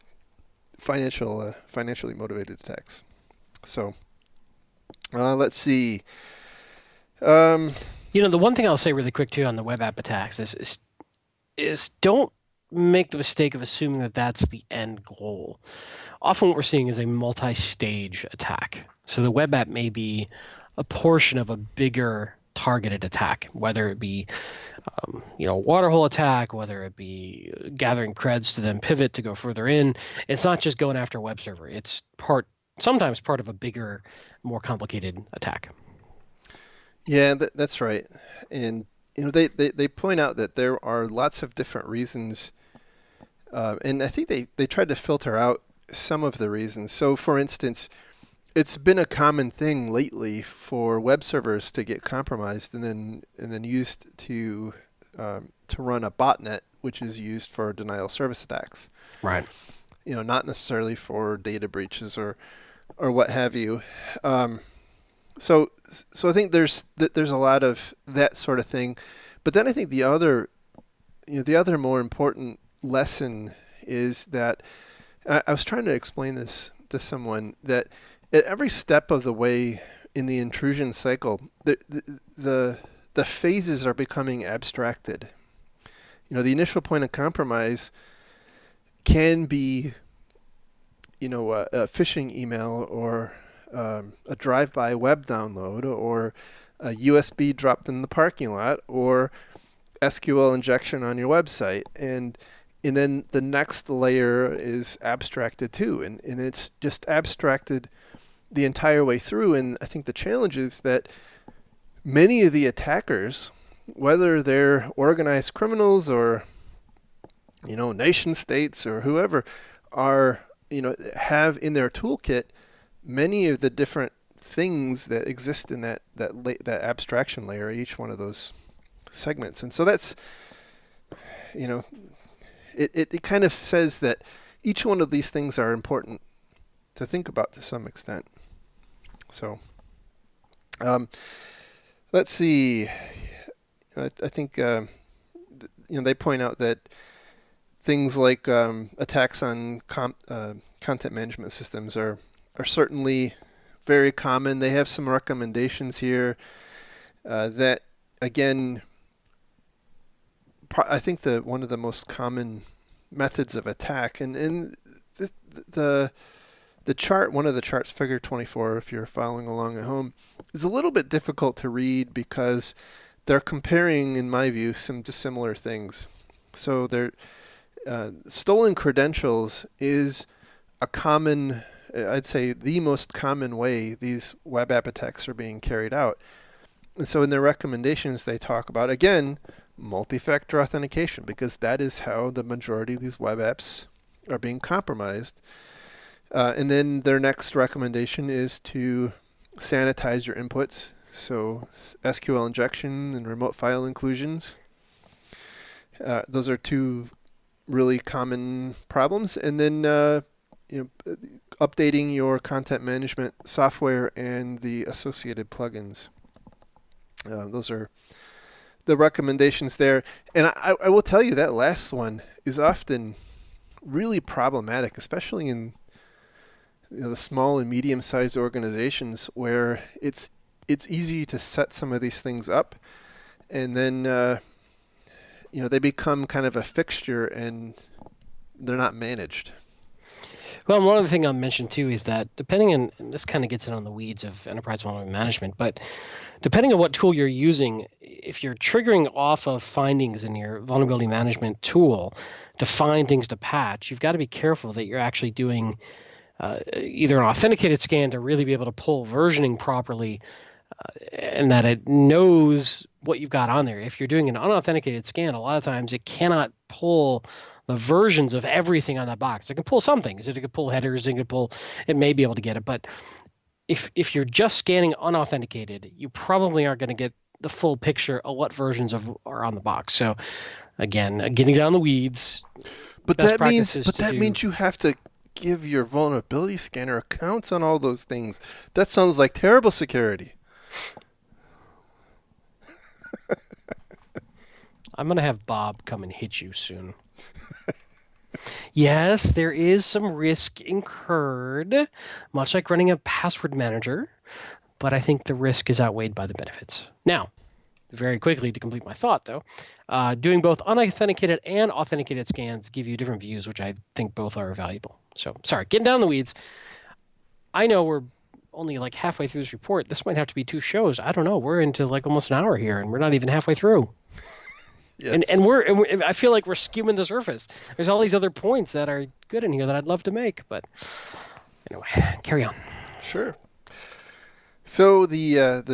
financially motivated attacks. So let's see. The one thing I'll say really quick too on the web app attacks is don't make the mistake of assuming that that's the end goal. Often what we're seeing is a multi-stage attack. So the web app may be a portion of a bigger targeted attack, whether it be a waterhole attack, whether it be gathering creds to then pivot to go further in. It's not just going after a web server. It's sometimes part of a bigger, more complicated attack. Yeah, that's right. And they point out that there are lots of different reasons, and I think they tried to filter out some of the reasons. So, for instance, it's been a common thing lately for web servers to get compromised and then used to run a botnet, which is used for denial of service attacks. Right. Not necessarily for data breaches or what have you. So I think there's a lot of that sort of thing, but then I think the other more important lesson is that I was trying to explain this to someone, that at every step of the way in the intrusion cycle, the phases are becoming abstracted. The initial point of compromise can be a phishing email or a drive-by web download or a USB dropped in the parking lot or SQL injection on your website. And then the next layer is abstracted too. And it's just abstracted the entire way through. And I think the challenge is that many of the attackers, whether they're organized criminals or nation states or whoever, are have in their toolkit many of the different things that exist in that abstraction layer, each one of those segments. And so that's it kind of says that each one of these things are important to think about to some extent. So let's see. I think they point out that things like attacks on content management systems are certainly very common. They have some recommendations here that, again, I think one of the most common methods of attack, and the chart, one of the charts, figure 24, if you're following along at home, is a little bit difficult to read because they're comparing, in my view, some dissimilar things. So stolen credentials is a common, I'd say the most common way these web app attacks are being carried out. And so in their recommendations, they talk about, again, multi-factor authentication, because that is how the majority of these web apps are being compromised. And then their next recommendation is to sanitize your inputs. So SQL injection and remote file inclusions. Those are two really common problems. And then updating your content management software and the associated plugins. Those are the recommendations there. And I will tell you that last one is often really problematic, especially in the small and medium-sized organizations where it's easy to set some of these things up, and then they become kind of a fixture and they're not managed. Well, one other thing I'll mention too is that depending on, and this kind of gets in on the weeds of enterprise vulnerability management, but depending on what tool you're using, if you're triggering off of findings in your vulnerability management tool to find things to patch, you've got to be careful that you're actually doing either an authenticated scan to really be able to pull versioning properly and that it knows what you've got on there. If you're doing an unauthenticated scan, a lot of times it cannot pull the versions of everything on that box. It can pull some things. It can pull headers. It may be able to get it. But if you're just scanning unauthenticated, you probably aren't going to get the full picture of what versions are on the box. So again, getting down the weeds. But that means you have to give your vulnerability scanner accounts on all those things. That sounds like terrible security. I'm going to have Bob come and hit you soon. Yes, there is some risk incurred, much like running a password manager, but I think the risk is outweighed by the benefits. Now, very quickly to complete my thought, though, doing both unauthenticated and authenticated scans give you different views, which I think both are valuable. So, sorry, getting down the weeds. I know we're only like halfway through this report. This might have to be 2 shows. I don't know. We're into like almost an hour here, and we're not even halfway through. Yes. And I feel like we're skimming the surface. There's all these other points that are good in here that I'd love to make, but anyway, carry on. Sure. So the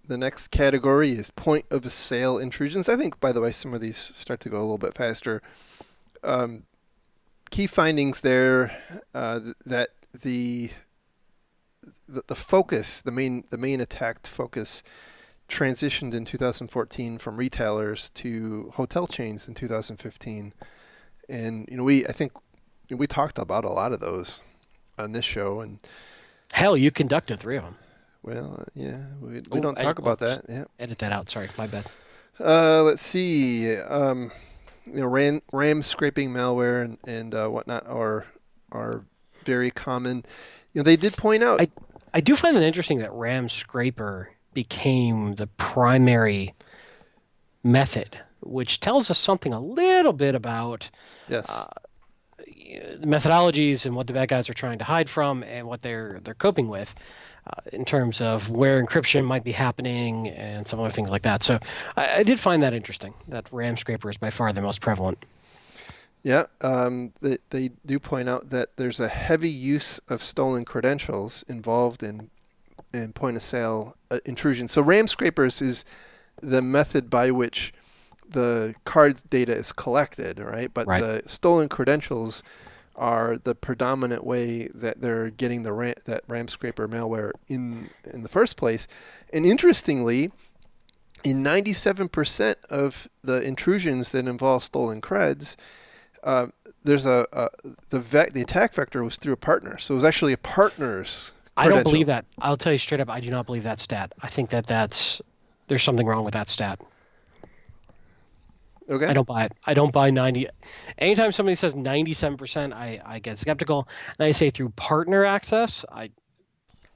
next category is point of sale intrusions. I think, by the way, some of these start to go a little bit faster. Key findings there that the focus, the main attacked focus, transitioned in 2014 from retailers to hotel chains in 2015, and I think we talked about a lot of those on this show. And hell, you conducted 3 of them. Well, yeah, we don't talk about that. Yeah, edit that out. Sorry, my bad. Let's see. RAM scraping malware and whatnot are very common. They did point out. I do find it interesting that RAM scraper became the primary method, which tells us something a little bit about the methodologies and what the bad guys are trying to hide from and what they're coping with in terms of where encryption might be happening and some other things like that. So I did find that interesting, that RAM scraper is by far the most prevalent. Yeah, they do point out that there's a heavy use of stolen credentials involved in point of sale intrusion. So RAM scrapers is the method by which the card data is collected, right? But the stolen credentials are the predominant way that they're getting that RAM scraper malware in the first place. And interestingly, in 97% of the intrusions that involve stolen creds, there's the attack vector was through a partner. So it was actually a partner's I don't believe that. I'll tell you straight up, I do not believe that stat. I think there's something wrong with that stat. Okay. I don't buy it. I don't buy 90. Anytime somebody says 97%, I get skeptical. And I say through partner access,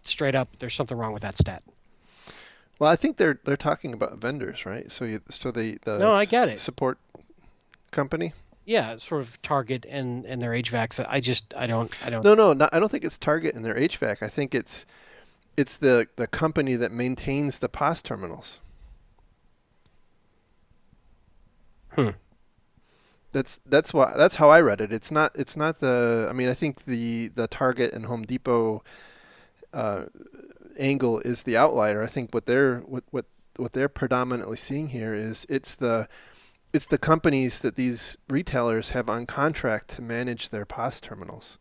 straight up, there's something wrong with that stat. Well, I think they're talking about vendors, right? So no, I get it. Support company. Yeah, sort of Target and their HVAC. So I don't. No, I don't think it's Target and their HVAC. I think it's the company that maintains the POS terminals. That's how I read it. It's not the. I mean, I think the Target and Home Depot angle is the outlier. I think what they're predominantly seeing here is it's the companies that these retailers have on contract to manage their POS terminals.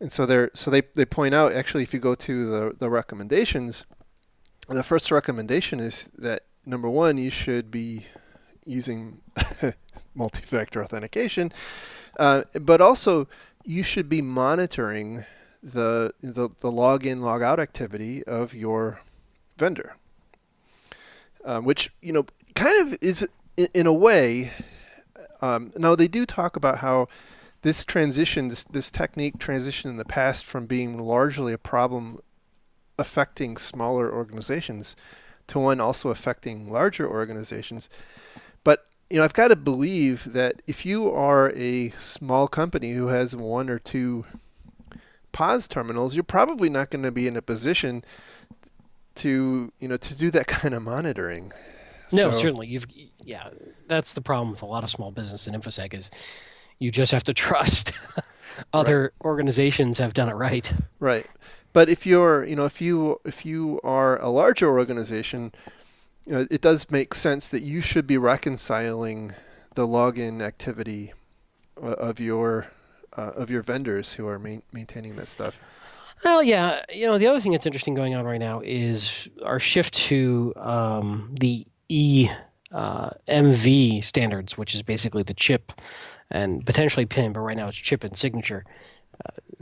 And so they point out, actually, if you go to the recommendations, the first recommendation is that, number one, you should be using multi-factor authentication, but also you should be monitoring the login, log out activity of your vendor, which kind of is in a way. Now they do talk about how this transition, this technique transition in the past from being largely a problem affecting smaller organizations to one also affecting larger organizations. But I've got to believe that if you are a small company who has one or two POS terminals, you're probably not going to be in a position to do that kind of monitoring. No, So certainly. Yeah, that's the problem with a lot of small business in InfoSec is you just have to trust right, other organizations have done it right. right. But if you're, if you are a larger organization, it does make sense that you should be reconciling the login activity of your vendors who are maintaining that stuff. Well, yeah, the other thing that's interesting going on right now is our shift to the EMV standards, which is basically the chip and potentially PIN, but right now it's chip and signature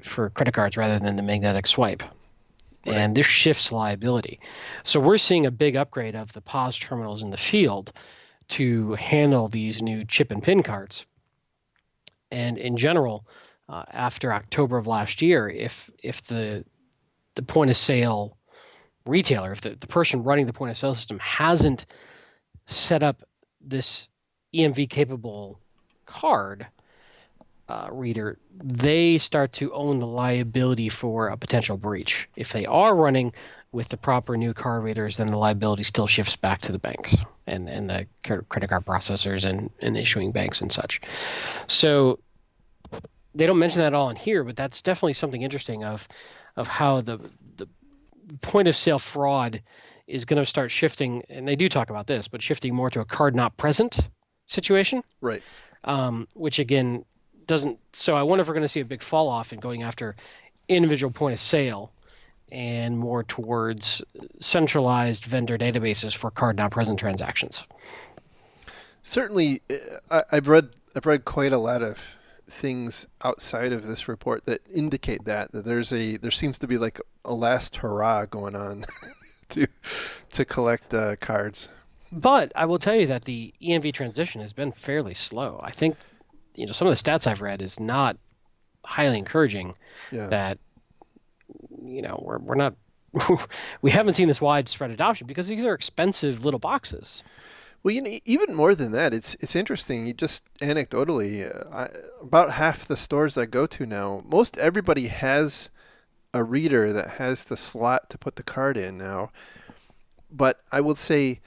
for credit cards rather than the magnetic swipe. Right. And this shifts liability. So we're seeing a big upgrade of the POS terminals in the field to handle these new chip and PIN cards. And in general, after October of last year, if the point of sale retailer, if the person running the point of sale system hasn't set up this EMV capable card reader, they start to own the liability for a potential breach. If they are running with the proper new card readers, then the liability still shifts back to the banks and the credit card processors and issuing banks and such. So they don't mention that at all in here, but that's definitely something interesting of how the point of sale fraud is going to start shifting, and they do talk about this, but shifting more to a card not present situation, Right. which again doesn't. So I wonder if we're going to see a big fall off in going after individual point of sale and more towards centralized vendor databases for card not present transactions. Certainly, I've read quite a lot of things outside of this report that indicate that there seems to be like a last hurrah going on to collect cards. But I will tell you that the EMV transition has been fairly slow. I think some of the stats I've read is not highly encouraging. Yeah. That we're not we haven't seen this widespread adoption because these are expensive little boxes. Well, even more than that, it's interesting. You just anecdotally, about half the stores I go to now, most everybody has a reader that has the slot to put the card in now. But I would say,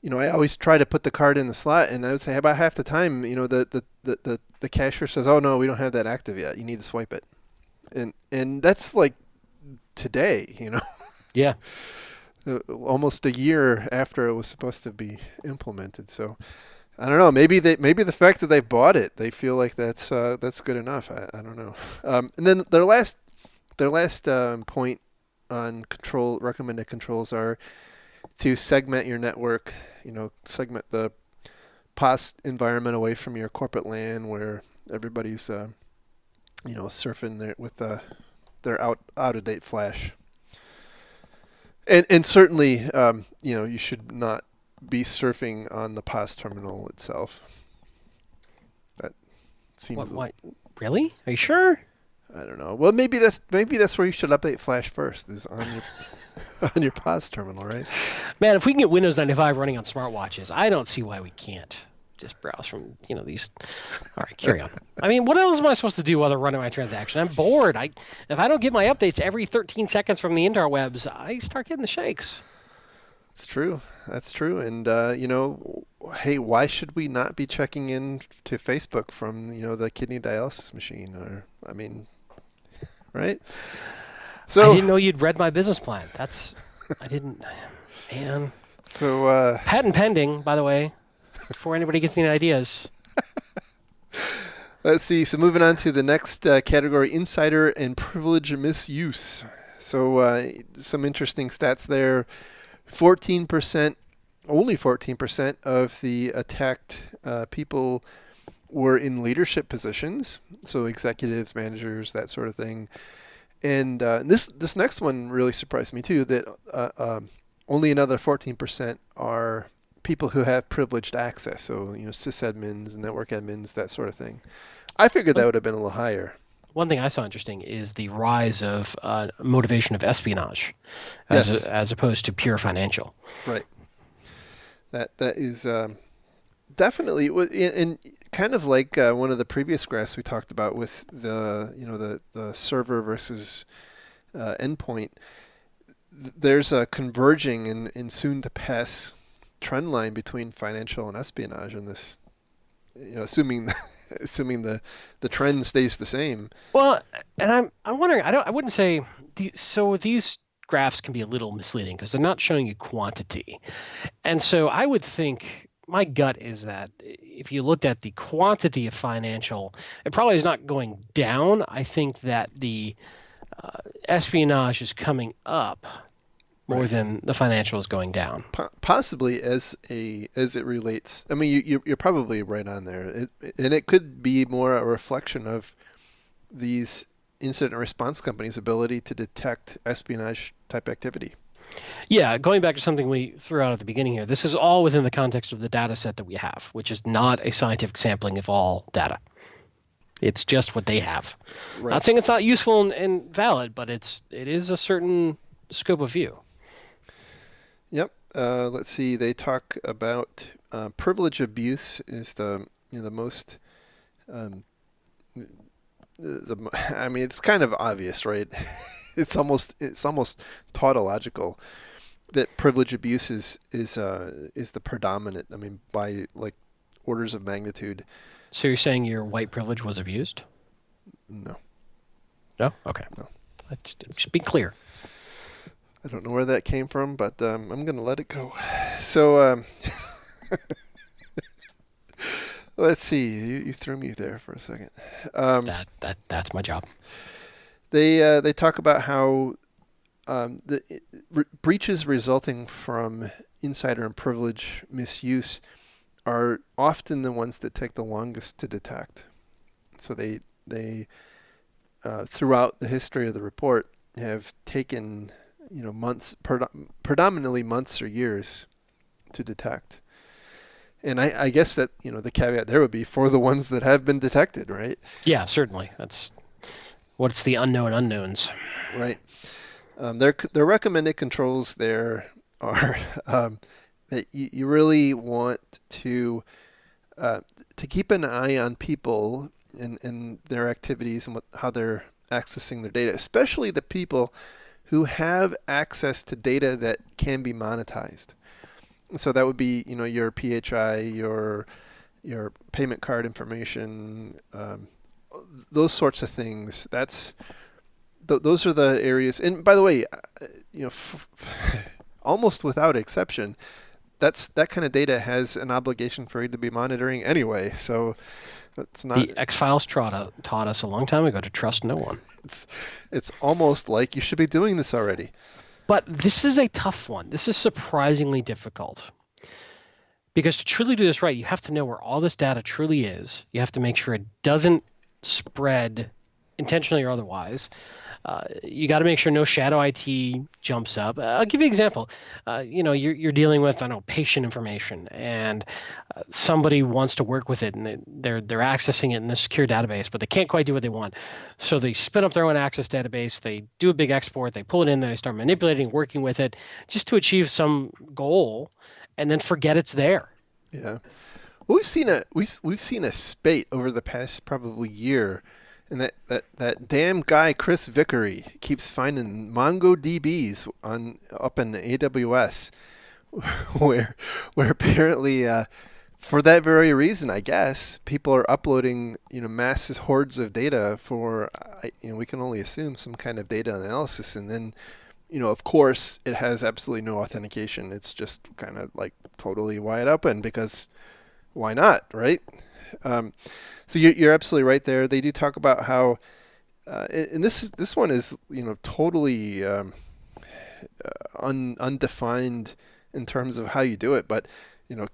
I always try to put the card in the slot, and I would say about half the time, the cashier says, "Oh no, we don't have that active yet. You need to swipe it," and that's like today, Yeah. almost a year after it was supposed to be implemented. So I don't know. Maybe the fact that they bought it, they feel like that's good enough. I don't know. And then their last point on recommended controls are to segment your network. Segment the POS environment away from your corporate LAN where everybody's surfing there with their out of date flash. And certainly, you should not be surfing on the POS terminal itself. That seems. What? Really? Are you sure? I don't know. Well, maybe that's where you should update Flash first, is on your on your POS terminal, right? Man, if we can get Windows 95 running on smartwatches, I don't see why we can't just browse from these. All right, carry on. I mean, what else am I supposed to do while they're running my transaction? I'm bored. If I don't get my updates every 13 seconds from the interwebs, I start getting the shakes. It's true. That's true. And hey, why should we not be checking in to Facebook from the kidney dialysis machine? Or right? So I didn't know you'd read my business plan. I didn't. Man. So Patent pending, by the way. Before anybody gets any ideas. Let's see. So moving on to the next category, insider and privilege misuse. So some interesting stats there. 14%, only 14% of the attacked people were in leadership positions. So executives, managers, that sort of thing. And this next one really surprised me too, that only another 14% are people who have privileged access, so sysadmins, network admins, that sort of thing. I figured that One, would have been a little higher. one thing I saw interesting is the rise of motivation of espionage Yes, as opposed to pure financial. right. That is definitely and kind of like one of the previous graphs we talked about with the server versus endpoint. There's a converging and soon to pass trend line between financial and espionage in this. Assuming assuming the trend stays the same. Well, and I'm wondering. I wouldn't say so. These graphs can be a little misleading because they're not showing you quantity, and so I would think my gut is that if you looked at the quantity of financial, it probably is not going down. I think that the espionage is coming up more Right. than the financial is going down. Possibly as it relates. I mean, you're probably right on there, and it could be more a reflection of these incident response companies' ability to detect espionage type activity. Yeah, going back to something we threw out at the beginning here, this is all within the context of the data set that we have, which is not a scientific sampling of all data. It's just what they have. Right. Not saying it's not useful and valid, but it is a certain scope of view. Yep. Let's see. They talk about privilege abuse is the most um, I mean, it's kind of obvious, right? It's almost tautological that privilege abuse is the predominant. I mean, by like orders of magnitude. So you're saying your white privilege was abused? No, No? Okay. no. Let's just be clear. I don't know where that came from, but I'm gonna let it go. So let's see. You threw me there for a second. Um, That's my job. they talk about how breaches resulting from insider and privilege misuse are often the ones that take the longest to detect. So they throughout the history of the report have taken months, predominantly months or years to detect. And I guess that the caveat there would be for the ones that have been detected, right? Yeah, certainly. That's what's the unknown unknowns. Right. Their recommended controls there are that you really want to keep an eye on people and their activities and how they're accessing their data, especially the people who have access to data that can be monetized. So that would be your PHI, your payment card information, those sorts of things. Those are the areas. And by the way, almost without exception, that kind of data has an obligation for you to be monitoring anyway. So it's not. The X-Files taught us a long time ago to trust no one. It's it's almost like you should be doing this already. But this is a tough one. This is surprisingly difficult. Because to truly do this right, you have to know where all this data truly is. You have to make sure it doesn't spread intentionally or otherwise. You got to make sure no shadow IT jumps up. I'll give you an example. You're dealing with, I don't know, patient information, and somebody wants to work with it, and they're accessing it in this secure database, but they can't quite do what they want. So they spin up their own access database. They do a big export. They pull it in. Then they start manipulating, working with it, just to achieve some goal, and then forget it's there. Yeah. Well, we've seen a spate over the past probably year, and that damn guy Chris Vickery keeps finding MongoDBs up in AWS, where apparently for that very reason, I guess people are uploading massive hordes of data for we can only assume some kind of data analysis, and then of course, it has absolutely no authentication. It's just kind of like totally wide open because why not, right? So you're absolutely right there. They do talk about how, and this one is totally undefined in terms of how you do it, but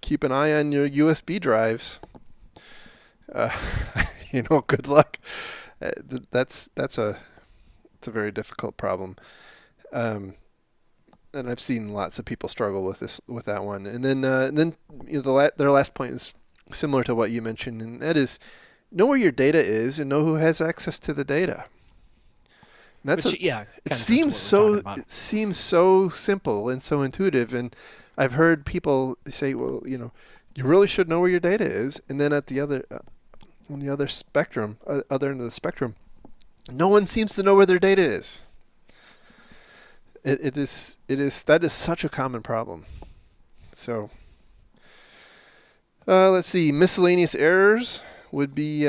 keep an eye on your USB drives. Uh, good luck. That's a it's a very difficult problem. Um, and I've seen lots of people struggle with that one. And then their last point is similar to what you mentioned, and that is know where your data is and know who has access to the data. And that's Which, yeah, it kind of goes to seems what we're talking so about. it seems so simple and so intuitive. And I've heard people say, well, you really should know where your data is. And then at the other on the other spectrum, other end of the spectrum, no one seems to know where their data is. That is such a common problem. So let's see, miscellaneous errors would be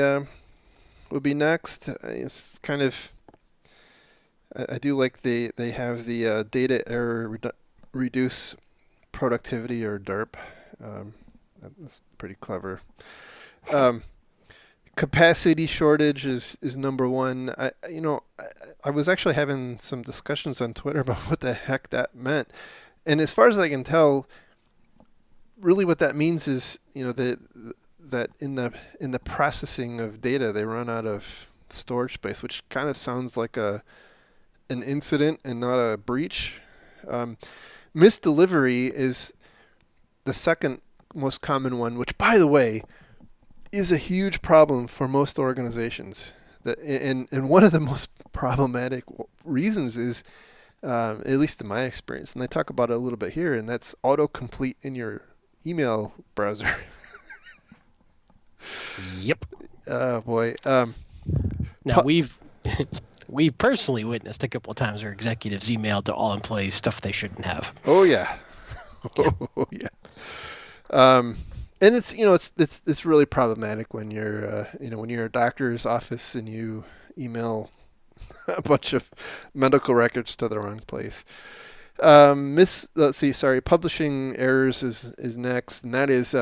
next. It's kind of I do like they have the data error reduce productivity, or DERP. That's pretty clever. Um, Capacity shortage is number one. I was actually having some discussions on Twitter about what the heck that meant, and as far as I can tell, really what that means is that in the processing of data they run out of storage space, which kind of sounds like an incident and not a breach. Missed delivery is the second most common one, which, by the way, is a huge problem for most organizations. And one of the most problematic reasons is, at least in my experience, and I talk about it a little bit here, and that's autocomplete in your email browser. Yep. Oh boy. Now we've personally witnessed a couple of times where executives emailed to all employees stuff they shouldn't have. Oh yeah. Yeah. Oh yeah. And it's really problematic when you're when you're a doctor's office and you email a bunch of medical records to the wrong place. Publishing errors is next, and that is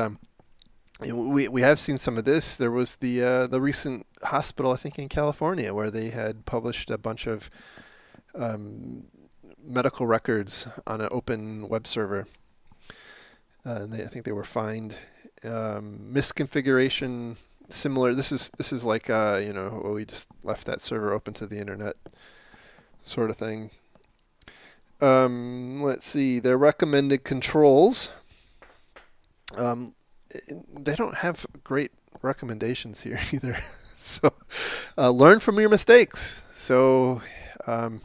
we have seen some of this. There was the recent hospital, I think in California, where they had published a bunch of medical records on an open web server. I think they were fined. Misconfiguration, similar. This is like we just left that server open to the internet, sort of thing. Let's see. Their recommended controls. They don't have great recommendations here either. So, learn from your mistakes. So, I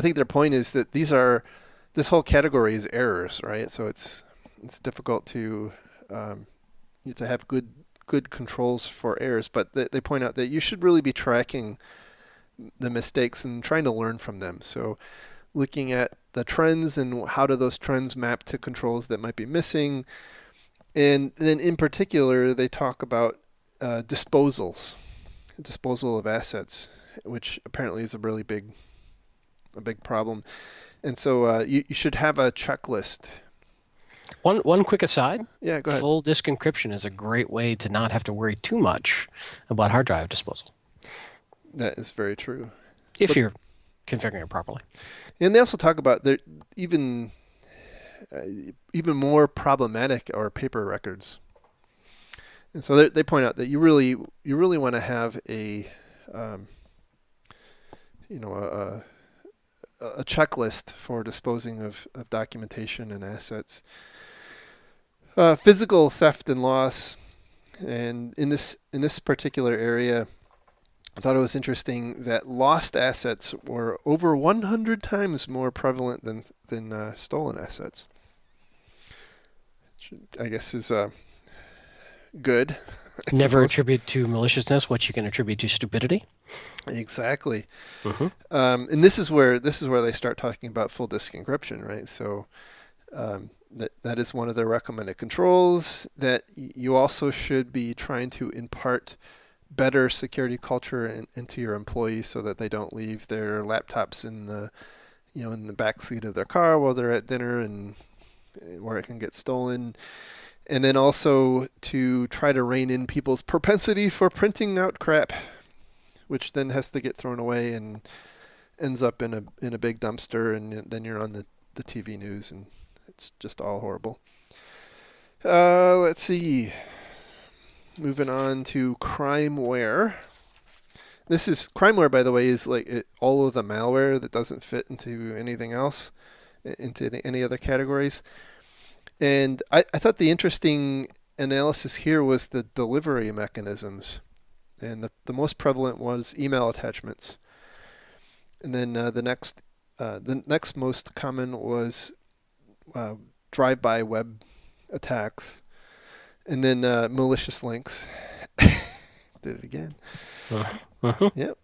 think their point is that this whole category is errors, right? So it's difficult to have good controls for errors, but they point out that you should really be tracking the mistakes and trying to learn from them. So looking at the trends and how do those trends map to controls that might be missing. And then in particular, they talk about disposal of assets, which apparently is a big problem. And so you should have a checklist. One quick aside. Yeah, go ahead. Full disk encryption is a great way to not have to worry too much about hard drive disposal. That is very true. If you're configuring it properly. And they also talk about even more problematic are paper records. And so they point out that you really want to have a checklist for disposing of documentation and assets. Physical theft and loss, and in this particular area, I thought it was interesting that lost assets were over 100 times more prevalent than stolen assets. Which I guess is good. Never attribute to maliciousness what you can attribute to stupidity. Exactly. Mm-hmm. And this is where they start talking about full disk encryption, right? So that is one of their recommended controls. That you also should be trying to impart better security culture into your employees so that they don't leave their laptops in the back seat of their car while they're at dinner and where it can get stolen. And then also to try to rein in people's propensity for printing out crap, which then has to get thrown away and ends up in a big dumpster, and then you're on the TV news, and it's just all horrible. Let's see. Moving on to crimeware. Crimeware, by the way, is like all of the malware that doesn't fit into anything else, into any other categories. And I thought the interesting analysis here was the delivery mechanisms. and the most prevalent was email attachments. And then the next most common was drive-by web attacks, and then malicious links. Did it again. Uh-huh. Yep.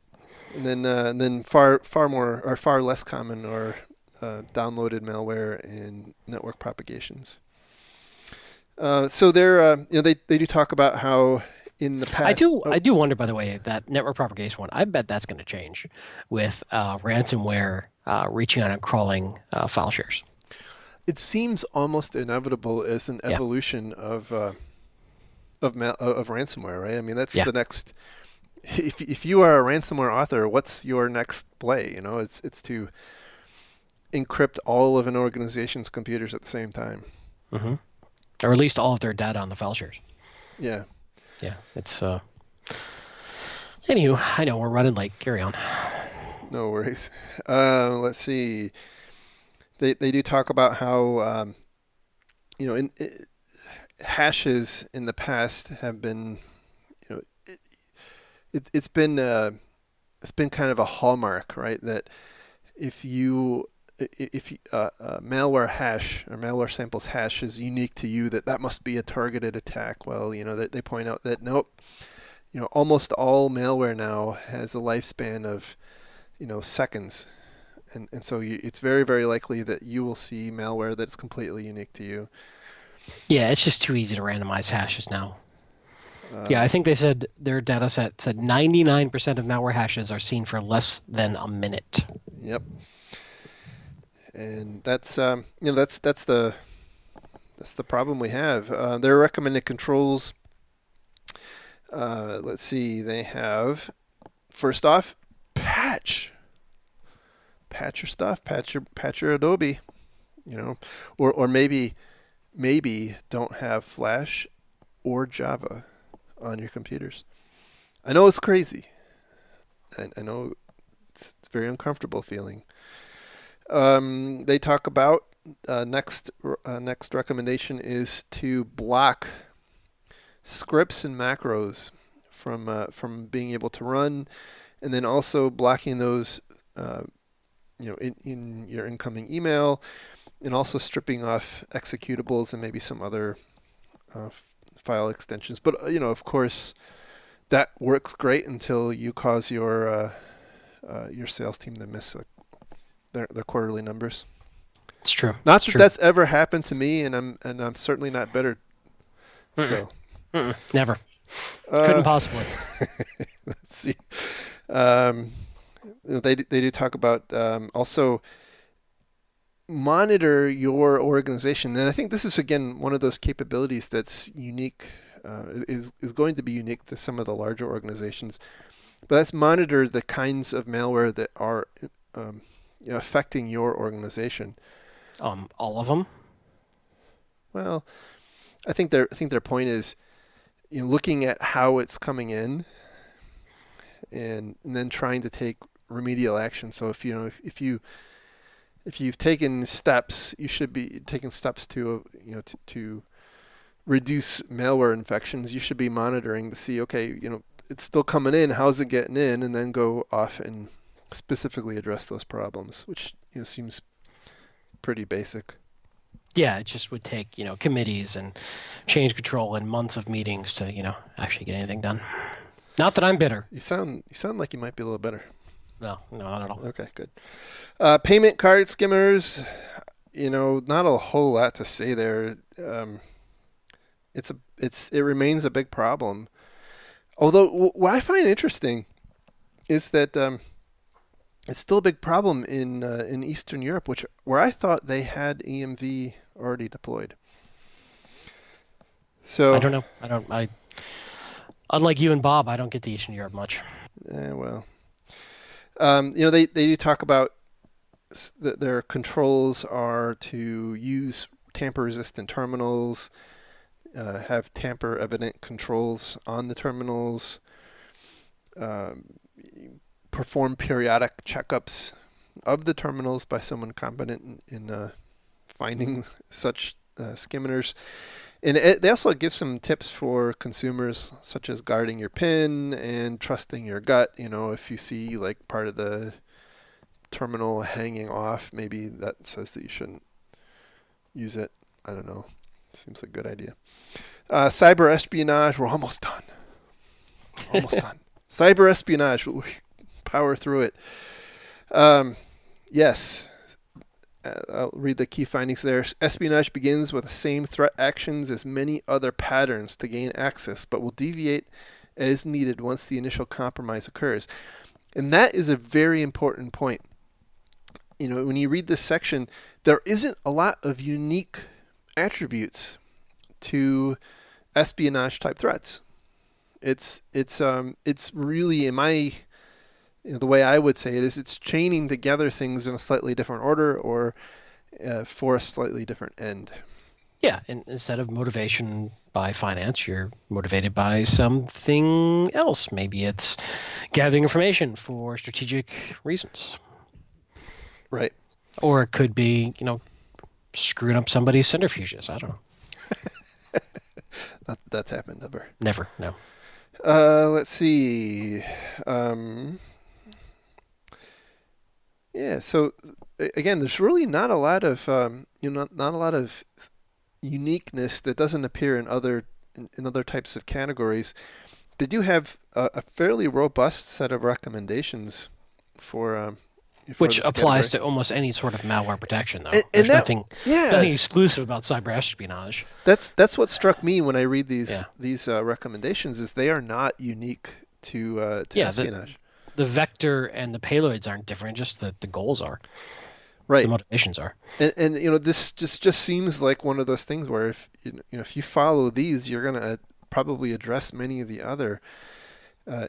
And then far less common are downloaded malware and network propagations. So they do talk about how in the past. I do wonder, by the way, that network propagation one. I bet that's going to change with ransomware reaching out and crawling file shares. It seems almost inevitable as an Yeah. evolution of ransomware, right? I mean, that's Yeah. the next. If you are a ransomware author, what's your next play? It's to encrypt all of an organization's computers at the same time. Mm-hmm. Or at least all of their data on the file shares. Yeah. Yeah. It's. Anywho, I know we're running late. Carry on. No worries. Let's see. They do talk about how hashes in the past have been, it's been kind of a hallmark, right? That if malware hash or malware samples hash is unique to you, that must be a targeted attack. Well, they point out that nope, almost all malware now has a lifespan of seconds. And so it's very, very likely that you will see malware that's completely unique to you. Yeah, it's just too easy to randomize hashes now. Yeah, I think they said their data set said 99% of malware hashes are seen for less than a minute. Yep. And that's that's the problem we have. Their recommended controls. Let's see. They have, first off, patch your stuff, patch your Adobe, or maybe don't have Flash or Java on your computers. I know it's crazy. I know it's very uncomfortable feeling. They talk about next recommendation is to block scripts and macros from being able to run, and then also blocking those in your incoming email, and also stripping off executables and maybe some other file extensions. But of course, that works great until you cause your sales team to miss their quarterly numbers. It's true. Not that that's ever happened to me, and I'm certainly not bitter. Still, never. Couldn't possibly. Let's see. They do talk about also monitor your organization, and I think this is again one of those capabilities that's unique, is going to be unique to some of the larger organizations. But that's monitor the kinds of malware that are affecting your organization. All of them. Well, I think their point is, looking at how it's coming in, and then trying to take remedial action. So if you've taken steps, you should be taking steps to to reduce malware infections. You should be monitoring to see, okay, it's still coming in. How's it getting in? And then go off and specifically address those problems, which seems pretty basic. Yeah, it just would take committees and change control and months of meetings to actually get anything done. Not that I'm bitter. You sound like you might be a little better. No, not at all. Okay, good. Payment card skimmers, not a whole lot to say there. It remains a big problem. Although what I find interesting is that it's still a big problem in Eastern Europe, where I thought they had EMV already deployed. So I don't know. Unlike you and Bob, I don't get to Eastern Europe much. Well, they do talk about their controls are to use tamper-resistant terminals, have tamper-evident controls on the terminals, perform periodic checkups of the terminals by someone competent in finding such skimmers, And they also give some tips for consumers, such as guarding your PIN and trusting your gut. If you see like part of the terminal hanging off, maybe that says that you shouldn't use it. I don't know. Seems like a good idea. Cyber espionage. We're almost done. Almost done. Cyber espionage. We'll power through it. Yes. I'll read the key findings there. Espionage begins with the same threat actions as many other patterns to gain access, but will deviate as needed once the initial compromise occurs. And that is a very important point. When you read this section, there isn't a lot of unique attributes to espionage type threats. It's really, in my the way I would say it is, it's chaining together things in a slightly different order or for a slightly different end. Yeah, and instead of motivation by finance, you're motivated by something else. Maybe it's gathering information for strategic reasons. Right. Or it could be, screwing up somebody's centrifuges. I don't know. That's happened never. Never, no. Let's see. Yeah. So again, there's really not a lot of not a lot of uniqueness that doesn't appear in other types of categories. They do have a fairly robust set of recommendations for which this applies category. to almost any sort of malware protection, though. And There's that, nothing yeah, exclusive about cyber espionage. that's what struck me when I read these recommendations is they are not unique to espionage. The vector and the payloads aren't different; just the goals are. Right. The motivations are. And this just seems like one of those things where if you follow these, you're gonna probably address many of the other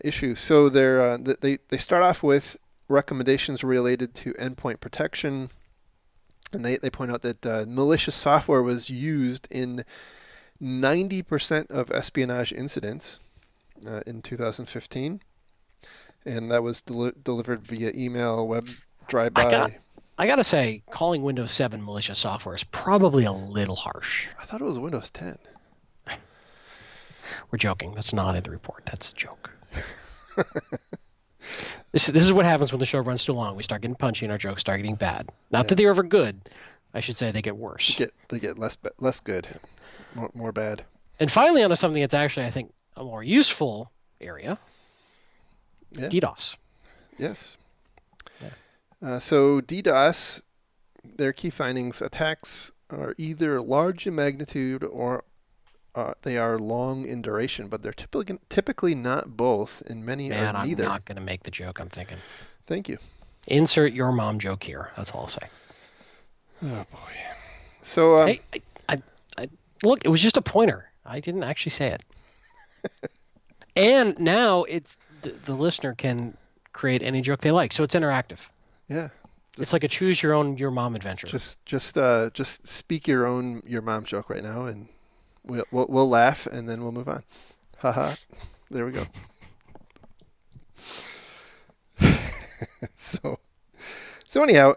issues. So they start off with recommendations related to endpoint protection, and they point out that malicious software was used in 90% of espionage incidents in 2015, and that was delivered via email, web drive-by. I gotta say, calling Windows 7 malicious software is probably a little harsh. I thought it was Windows 10. We're joking. That's not in the report. That's a joke. This is what happens when the show runs too long. We start getting punchy and our jokes start getting bad. Not that they're ever good. I should say they get worse. They get less good, more bad. And finally, onto something that's actually, I think, a more useful area. Yeah. DDoS. Yes. Yeah. So DDoS, their key findings: attacks are either large in magnitude or they are long in duration, but they're typically not both, and many are neither. I'm not going to make the joke I'm thinking. Thank you. Insert your mom joke here. That's all I'll say. Oh boy. So hey, I look, it was just a pointer. I didn't actually say it. And now it's the listener can create any joke they like, so it's interactive. Yeah. It's like a choose your mom adventure. Just speak your mom joke right now, and we'll laugh, and then we'll move on. Haha. There we go. So anyhow,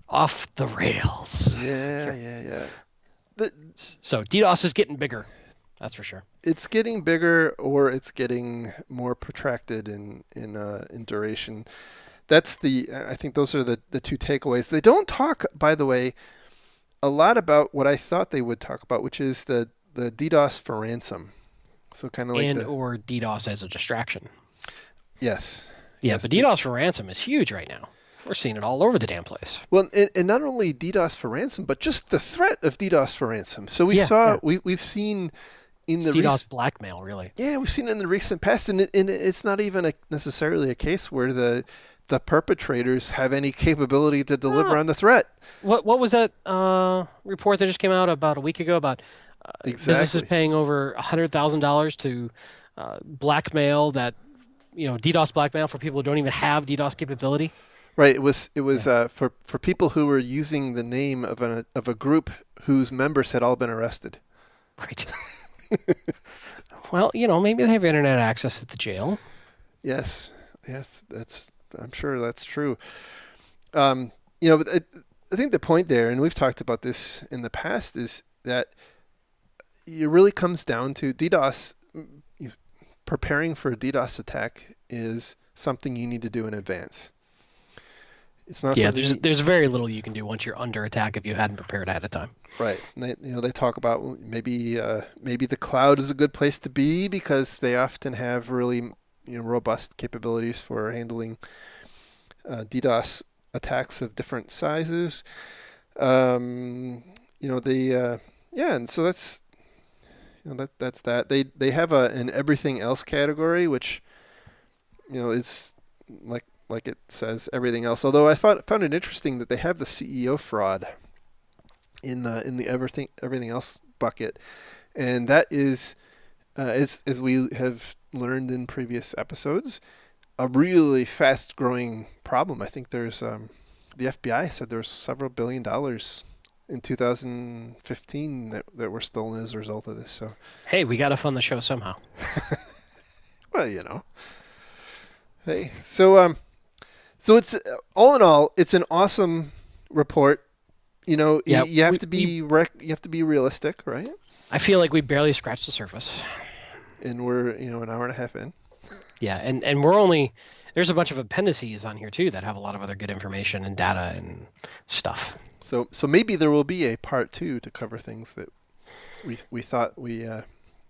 off the rails. Yeah. So DDoS is getting bigger. That's for sure. It's getting bigger, or it's getting more protracted in duration. I think those are the two takeaways. They don't talk, by the way, a lot about what I thought they would talk about, which is the DDoS for ransom. So kind of like or DDoS as a distraction. Yes. Yeah, but DDoS for ransom is huge right now. We're seeing it all over the damn place. Well, and not only DDoS for ransom, but just the threat of DDoS for ransom. So we've seen in the DDoS blackmail, really. Yeah, we've seen it in the recent past, and it's not even necessarily a case where the perpetrators have any capability to deliver on the threat. What was that report that just came out about a week ago about businesses paying over $100,000 to blackmail that DDoS blackmail for people who don't even have DDoS capability? Right. It was for people who were using the name of a group whose members had all been arrested. Right. Well, maybe they have internet access at the jail. Yes, I'm sure that's true. But I think the point there, and we've talked about this in the past, is that it really comes down to DDoS. Preparing for a DDoS attack is something you need to do in advance. It's not Yeah, something there's very little you can do once you're under attack if you hadn't prepared ahead of time. right. They talk about maybe the cloud is a good place to be because they often have really robust capabilities for handling DDoS attacks of different sizes. And so that's that. They have an everything else category, which is like it says everything else. Although I found it interesting that they have the CEO fraud in the everything else bucket, and that is as we have learned in previous episodes, a really fast growing problem. I think there's the FBI said there's several $billion in 2015 that were stolen as a result of this. So Hey, we got to fund the show somehow. well, hey, so it's all in all, it's an awesome report. Yeah, you have to be you have to be realistic, right? I feel like we barely scratched the surface. And we're an hour and a half in. Yeah, and there's a bunch of appendices on here too that have a lot of other good information and data and stuff. So maybe there will be a part 2 to cover things that we thought we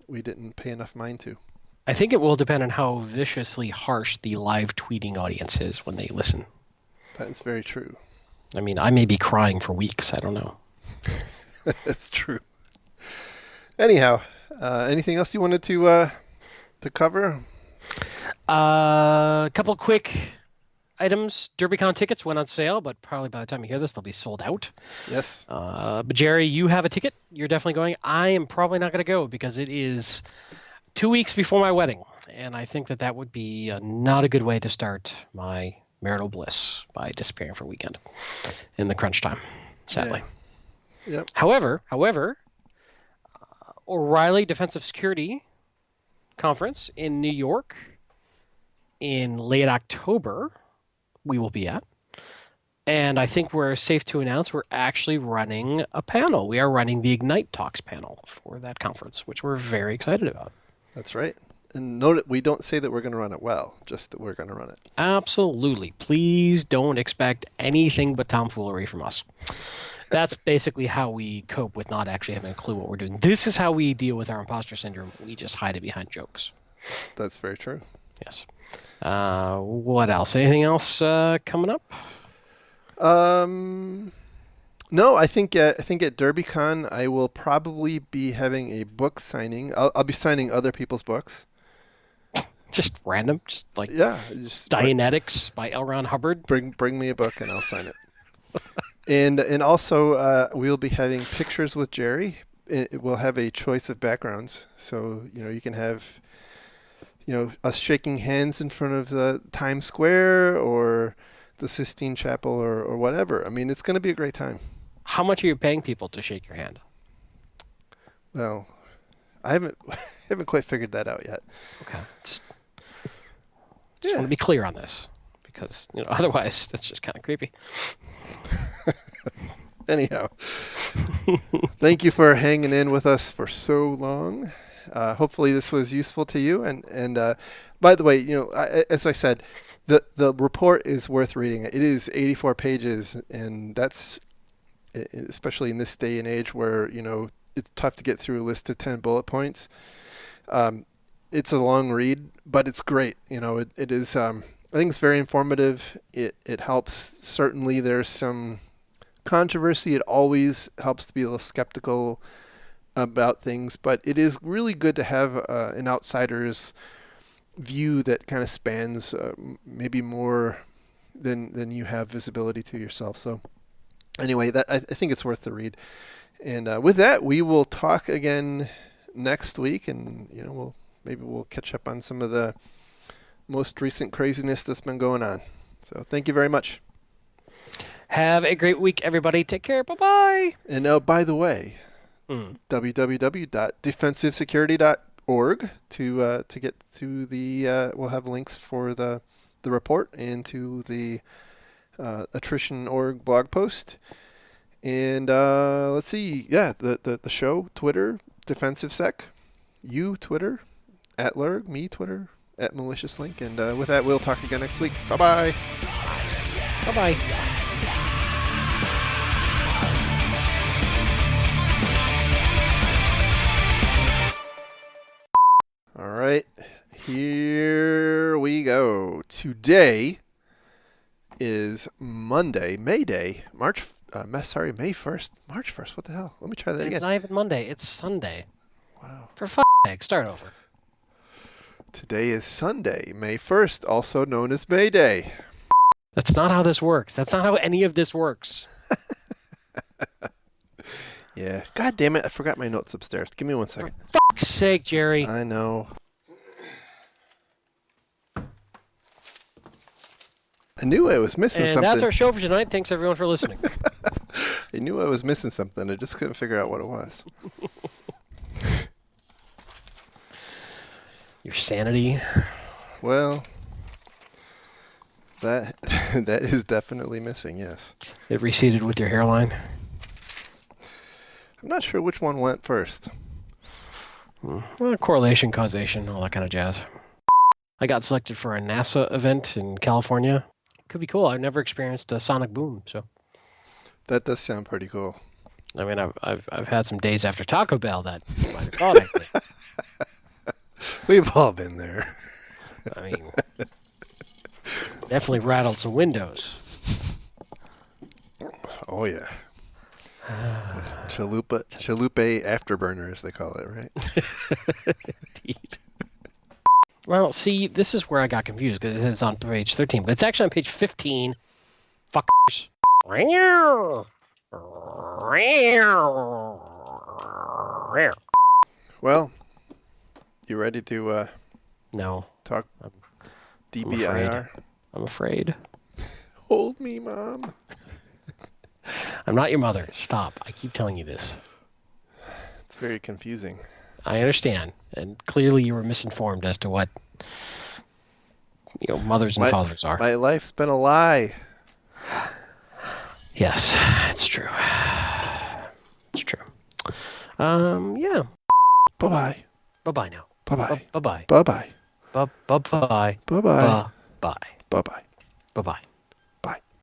didn't pay enough mind to. I think it will depend on how viciously harsh the live tweeting audience is when they listen. That is very true. I mean, I may be crying for weeks. I don't know. That's true. Anyhow, anything else you wanted to cover? A couple quick items. DerbyCon tickets went on sale, but probably by the time you hear this, they'll be sold out. Yes. But Jerry, you have a ticket. You're definitely going. I am probably not going to go because it is 2 weeks before my wedding, and I think that would be not a good way to start my marital bliss by disappearing for a weekend in the crunch time, sadly. Yeah. Yep. However, O'Reilly Defensive Security Conference in New York in late October, we will be at. And I think we're safe to announce we're actually running a panel. We are running the Ignite Talks panel for that conference, which we're very excited about. That's right. And note that we don't say that we're going to run it well, just that we're going to run it. Absolutely. Please don't expect anything but tomfoolery from us. That's basically how we cope with not actually having a clue what we're doing. This is how we deal with our imposter syndrome. We just hide it behind jokes. That's very true. Yes. What else? Anything else coming up? No, I think at DerbyCon I will probably be having a book signing. I'll be signing other people's books. Just random, just like just Dianetics by L. Ron Hubbard. Bring me a book and I'll sign it. and also we'll be having pictures with Jerry. We'll have a choice of backgrounds, so you can have us shaking hands in front of the Times Square or the Sistine Chapel or whatever. I mean, it's going to be a great time. How much are you paying people to shake your hand? Well, I haven't quite figured that out yet. Okay. Just want to be clear on this because otherwise that's just kind of creepy. Anyhow, thank you for hanging in with us for so long. Hopefully this was useful to you. And by the way, as I said, the report is worth reading. It is 84 pages, and that's especially in this day and age where it's tough to get through a list of 10 bullet points. It's a long read, but it's great. It is. I think it's very informative. It helps. Certainly, there's some controversy. It always helps to be a little skeptical about things, but it is really good to have an outsider's view that kind of spans maybe more than you have visibility to yourself. So anyway, I think it's worth the read. And with that, we will talk again next week, and we'll catch up on some of the most recent craziness that's been going on. So thank you very much. Have a great week, everybody. Take care. Bye-bye. And now, by the way, www.defensivesecurity.org to get to the we'll have links for the report and to the attrition.org blog post. And let's see, the show, Twitter, Defensive Sec, you Twitter, at Lurg, me Twitter, at Malicious Link. And with that, we'll talk again next week. Bye-bye. Bye-bye. All right, here we go. Today is Monday, May Day, May 1st. March 1st, what the hell? Let me try that It's again. not even Monday. It's Sunday. Wow. For fuck's sake, start over. Today is Sunday, May 1st, also known as May Day. That's not how this works. That's not how any of this works. Yeah. God damn it, I forgot my notes upstairs. Give me 1 second. Fuck's sake, Jerry. I know. I knew I was missing And something. that's our show for tonight. Thanks, everyone, for listening. I knew I was missing something. I just couldn't figure out what it was. Your sanity. Well, that that is definitely missing, yes. It receded with your hairline. I'm not sure which one went first. Well, correlation, causation, all that kind of jazz. I got selected for a NASA event in California. Could be cool. I've never experienced a sonic boom, so That does sound pretty cool. I mean, I've had some days after Taco Bell that you might have thought I could. We've all been there. I mean, definitely rattled some windows. Oh, yeah. Chalupa afterburner, as they call it, right? Indeed. Well, see, this is where I got confused because it's on page 13, but it's actually on page 15. Fuckers. Well, you ready to No, talk I'm DBIR? I'm afraid. Hold me, Mom. I'm not your mother. Stop. I keep telling you this. It's very confusing. I understand. And clearly you were misinformed as to what mothers and fathers are. My life's been a lie. Yes, it's true. It's true. Yeah. Bye-bye. Bye-bye now. Bye-bye. Bye-bye. Bye-bye. Bye-bye. Bye-bye. Bye-bye. Bye-bye. Bye-bye.